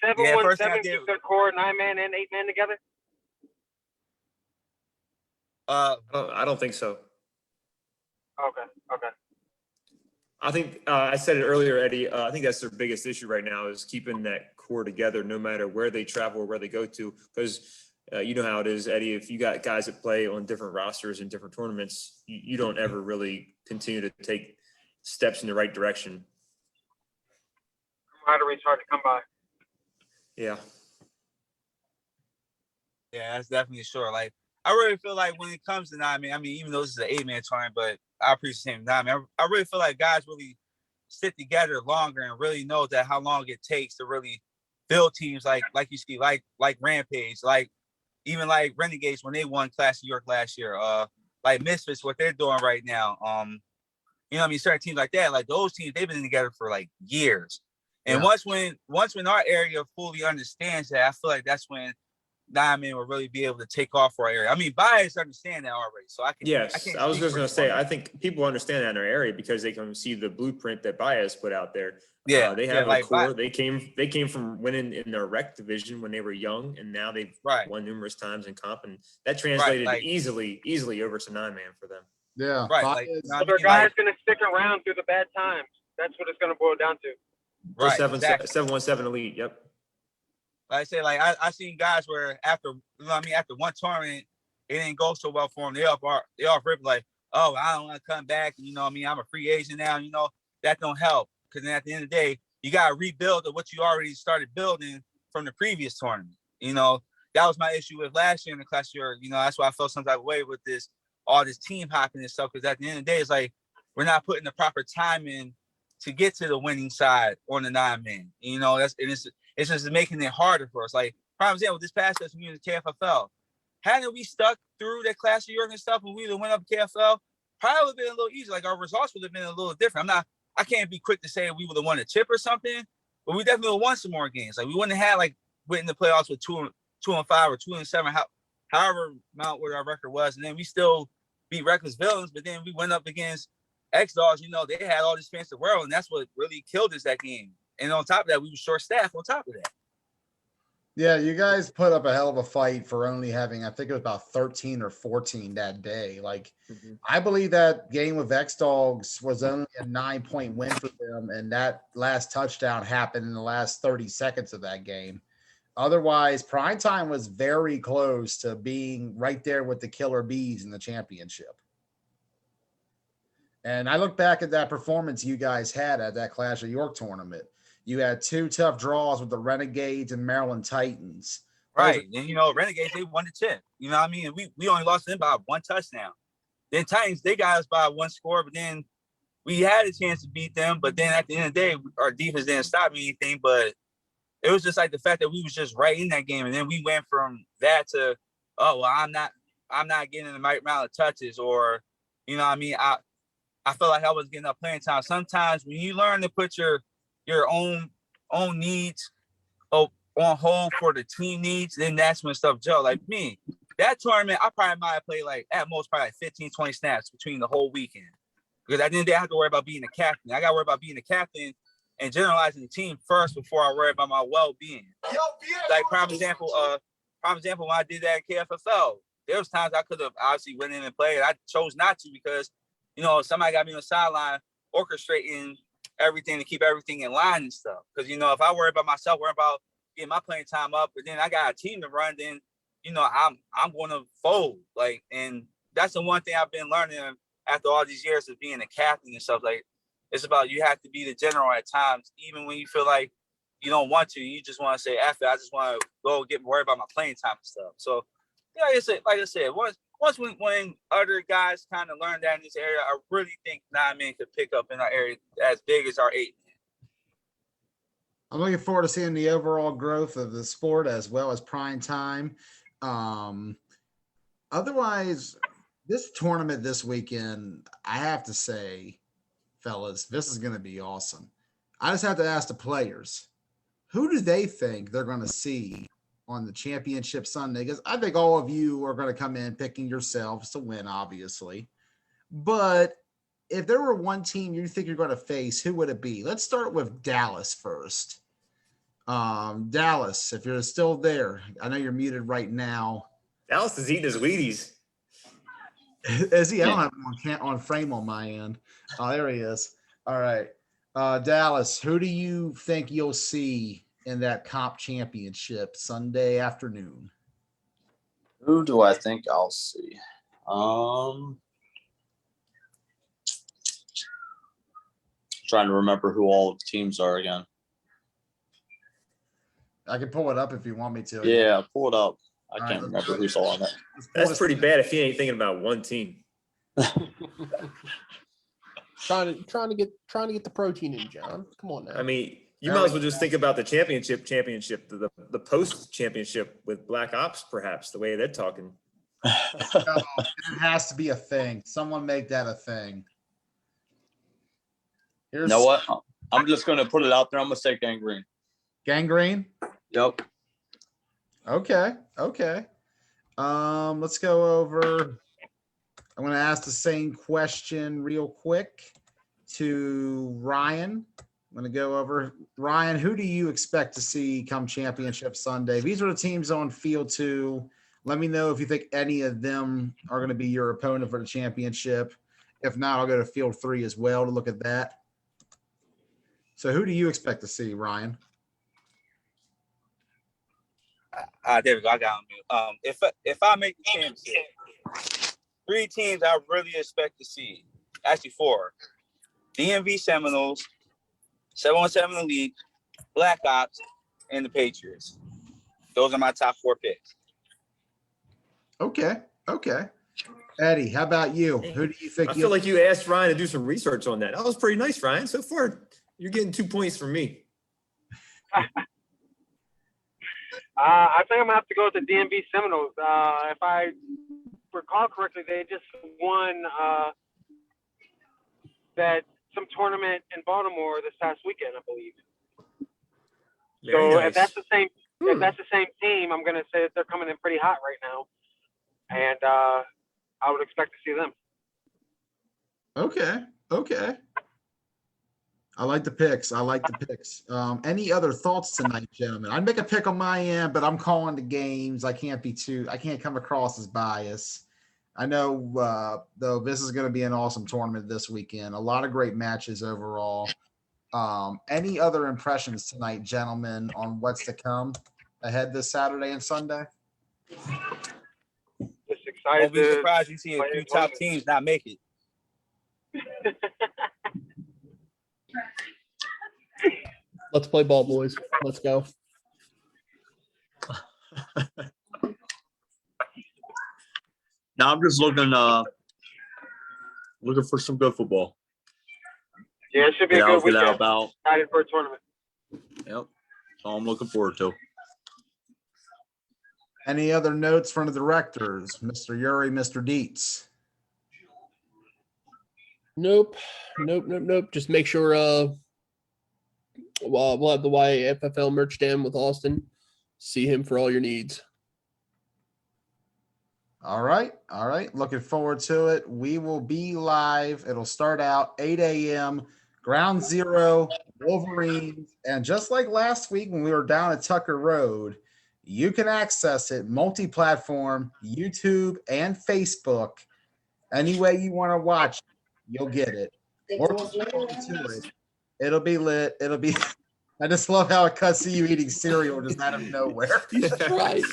717 keep their core 9-man and 8-man together? I don't think so. Okay. I think I said it earlier, Eddie. I think that's their biggest issue right now is keeping that core together, no matter where they travel or where they go to. Because you know how it is, Eddie. If you got guys that play on different rosters in different tournaments, you don't ever really continue to take steps in the right direction. Camaraderie is hard to come by. Yeah. Yeah, that's definitely sure. Like, I really feel like when it comes to 9-man, I mean, even though this is an 8-man tournament, but I appreciate 9-man. I really feel like guys really sit together longer and really know that how long it takes to really build teams like you see, like Rampage, like even like Renegades when they won Clash of York last year, like Misfits, what they're doing right now. You know what I mean? Certain teams like that, like those teams, they've been together for like years. And once when our area fully understands that, I feel like that's when 9-man will really be able to take off for our area. I mean, Baez understand that already, so I can. Yes, I was just going to say, I think people understand that in our area because they can see the blueprint that Baez put out there. Yeah, they have a like core. They came from winning in their rec division when they were young, and now they've won numerous times in comp, and that translated easily over to 9-man for them. Yeah, right. Like, so their guys going to stick around through the bad times. That's what it's going to boil down to. Right, 717 Elite. Yep. Like I say, like I seen guys where after, you know what I mean, after one tournament, it didn't go so well for them. They off rip like, oh, I don't want to come back. You know what I mean? I'm a free agent now. You know, that don't help. Because then at the end of the day, you got to rebuild what you already started building from the previous tournament. You know, that was my issue with last year in the Clash year. You know, that's why I felt some type of way with all this team hopping and stuff. Because at the end of the day, it's like, we're not putting the proper time in to get to the winning side on the 9-man. You know, it's just making it harder for us. Like, prime example, this past season, we in the KFFL. Hadn't we stuck through that Clash of York and stuff when we would have went up KFL, probably would have been a little easier. Like, our results would have been a little different. I can't be quick to say we would have won a chip or something, but we definitely would have won some more games. Like, we wouldn't have had, like, went in the playoffs with 2-5 or 2-7, however amount what our record was. And then we still beat Reckless Villains, but then we went up against X-Dogs. You know, they had all this fancy world, and that's what really killed us that game. And on top of that, we were short-staffed on top of that. Yeah, you guys put up a hell of a fight for only having, I think it was about 13 or 14 that day. Like, I believe that game with X-Dogs was only a 9-point win for them, and that last touchdown happened in the last 30 seconds of that game. Otherwise, Primetime was very close to being right there with the Killer Bees in the championship. And I look back at that performance you guys had at that Clash of York tournament. You had 2 tough draws with the Renegades and Maryland Titans. Right. And, you know, Renegades, they won the chip. You know what I mean? And we only lost them by 1 touchdown. Then Titans, they got us by 1 score, but then we had a chance to beat them. But then at the end of the day, our defense didn't stop anything. But it was just like the fact that we was just right in that game. And then we went from that to, oh, well, I'm not getting the right amount of touches, or, you know what I mean? I felt like I was getting up playing time. Sometimes when you learn to put your own needs on hold for the team needs, then that's when stuff gel. Like me, that tournament, I probably might have played like at most probably like 15, 20 snaps between the whole weekend. Because at the end of the day, I have to worry about being the captain. I got to worry about being the captain and generalizing the team first before I worry about my well-being. Like prime example, when I did that at KFFL, there was times I could have obviously went in and played. I chose not to because, you know, somebody got me on the sideline orchestrating everything to keep everything in line and stuff. Because, you know, if I worry about myself, worry about getting my playing time up, but then I got a team to run, then, you know, I'm going to fold. Like, and that's the one thing I've been learning after all these years of being a captain and stuff. Like, it's about you have to be the general at times, even when you feel like you don't want to. You just want to say, F it, I just want to go get worried about my playing time and stuff. So, yeah, like I said, once when other guys kind of learn that in this area, I really think 9 men could pick up in our area as big as our 8 men. I'm looking forward to seeing the overall growth of the sport as well as prime time. Otherwise, this tournament this weekend, I have to say, fellas, this is going to be awesome. I just have to ask the players, who do they think they're going to see on the championship Sunday? Because I think all of you are going to come in picking yourselves to win, obviously. But if there were one team you think you're going to face, who would it be? Let's start with Dallas first. Dallas, if you're still there, I know you're muted right now. Dallas is eating his Wheaties. Is he? I don't have him on frame on my end. Oh, there he is. All right. Dallas, who do you think you'll see in that comp championship Sunday afternoon? Who do I think I'll see? Trying to remember who all the teams are again. I can pull it up if you want me to. Yeah, pull it up. I All can't right, remember who's all on it. That's pretty bad if he ain't thinking about one team. Trying to get the protein in, John. Come on now. I mean, you might as well just think about the championship, the post-championship with Black Ops, perhaps, the way they're talking. It has to be a thing. Someone make that a thing. You know what? I'm just going to put it out there. I'm going to say Gangrene. Gangrene? Yep. Okay. Let's go over. I'm going to ask the same question real quick to Ryan. I'm going to go over. Ryan, who do you expect to see come championship Sunday? These are the teams on field 2. Let me know if you think any of them are going to be your opponent for the championship. If not, I'll go to field 3 as well to look at that. So who do you expect to see, Ryan? There we go. I got him. If I make the championship, 3 teams I really expect to see. Actually 4. DMV Seminoles, 717 in the league, Black Ops, and the Patriots. Those are my top 4 picks. Okay. Eddie, how about you? Who do you think? I feel like you asked Ryan to do some research on that. That was pretty nice, Ryan. So far, you're getting 2 points from me. I think I'm gonna have to go with the DMV Seminoles. If I recall correctly, they just won some tournament in Baltimore this past weekend, I believe. Very so nice. if that's the same team, I'm gonna say that they're coming in pretty hot right now, and I would expect to see them. Okay. I like the picks. Any other thoughts tonight, gentlemen? I'd make a pick on my end, but I'm calling the games. I can't come across as biased. I know, though, this is going to be an awesome tournament this weekend. A lot of great matches overall. Any other impressions tonight, gentlemen, on what's to come ahead this Saturday and Sunday? Just excited. Don't be surprised you see a few top teams not make it. Let's play ball, boys. Let's go. Now I'm just looking for some good football. Yeah, it should be a good Get out weekend. about. Excited for a tournament. Yep. That's all I'm looking forward to. Any other notes from the directors, Mr. Urey, Mr. Dietz? Nope. Just make sure we'll have the YAFFL merch stand with Austin. See him for all your needs. All right. Looking forward to it. We will be live. It'll start out 8 a.m. Ground Zero, Wolverines. And just like last week when we were down at Tucker Road, you can access it multi-platform, YouTube and Facebook. Any way you want to watch it, you'll get it. Looking forward to it. It'll be lit. It'll be. I just love how it cuts to you eating cereal just out of nowhere. Right.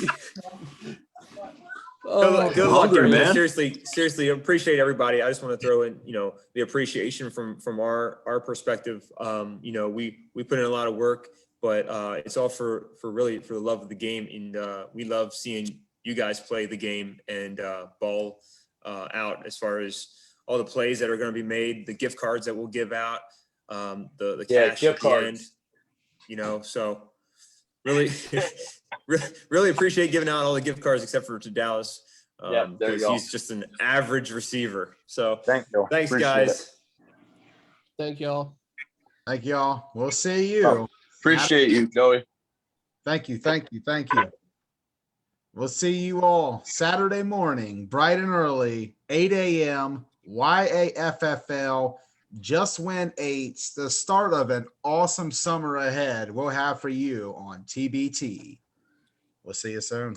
Good luck, hungry, everyone. man. Seriously, appreciate everybody. I just want to throw in, the appreciation from our perspective. We put in a lot of work, but it's all for the love of the game, and we love seeing you guys play the game and ball out as far as all the plays that are going to be made, the gift cards that we'll give out, the cash gift at the end. So really, really appreciate giving out all the gift cards except for to Dallas. Yeah, there you because go. he's just an average receiver. So Thank you. thanks, Appreciate guys. it. Thank y'all. Thank y'all. We'll see you. Oh. Appreciate you, Joey. Thank you. We'll see you all Saturday morning, bright and early, 8 a.m. YAFFL. Just win 8. The start of an awesome summer ahead we'll have for you on TBT. We'll see you soon.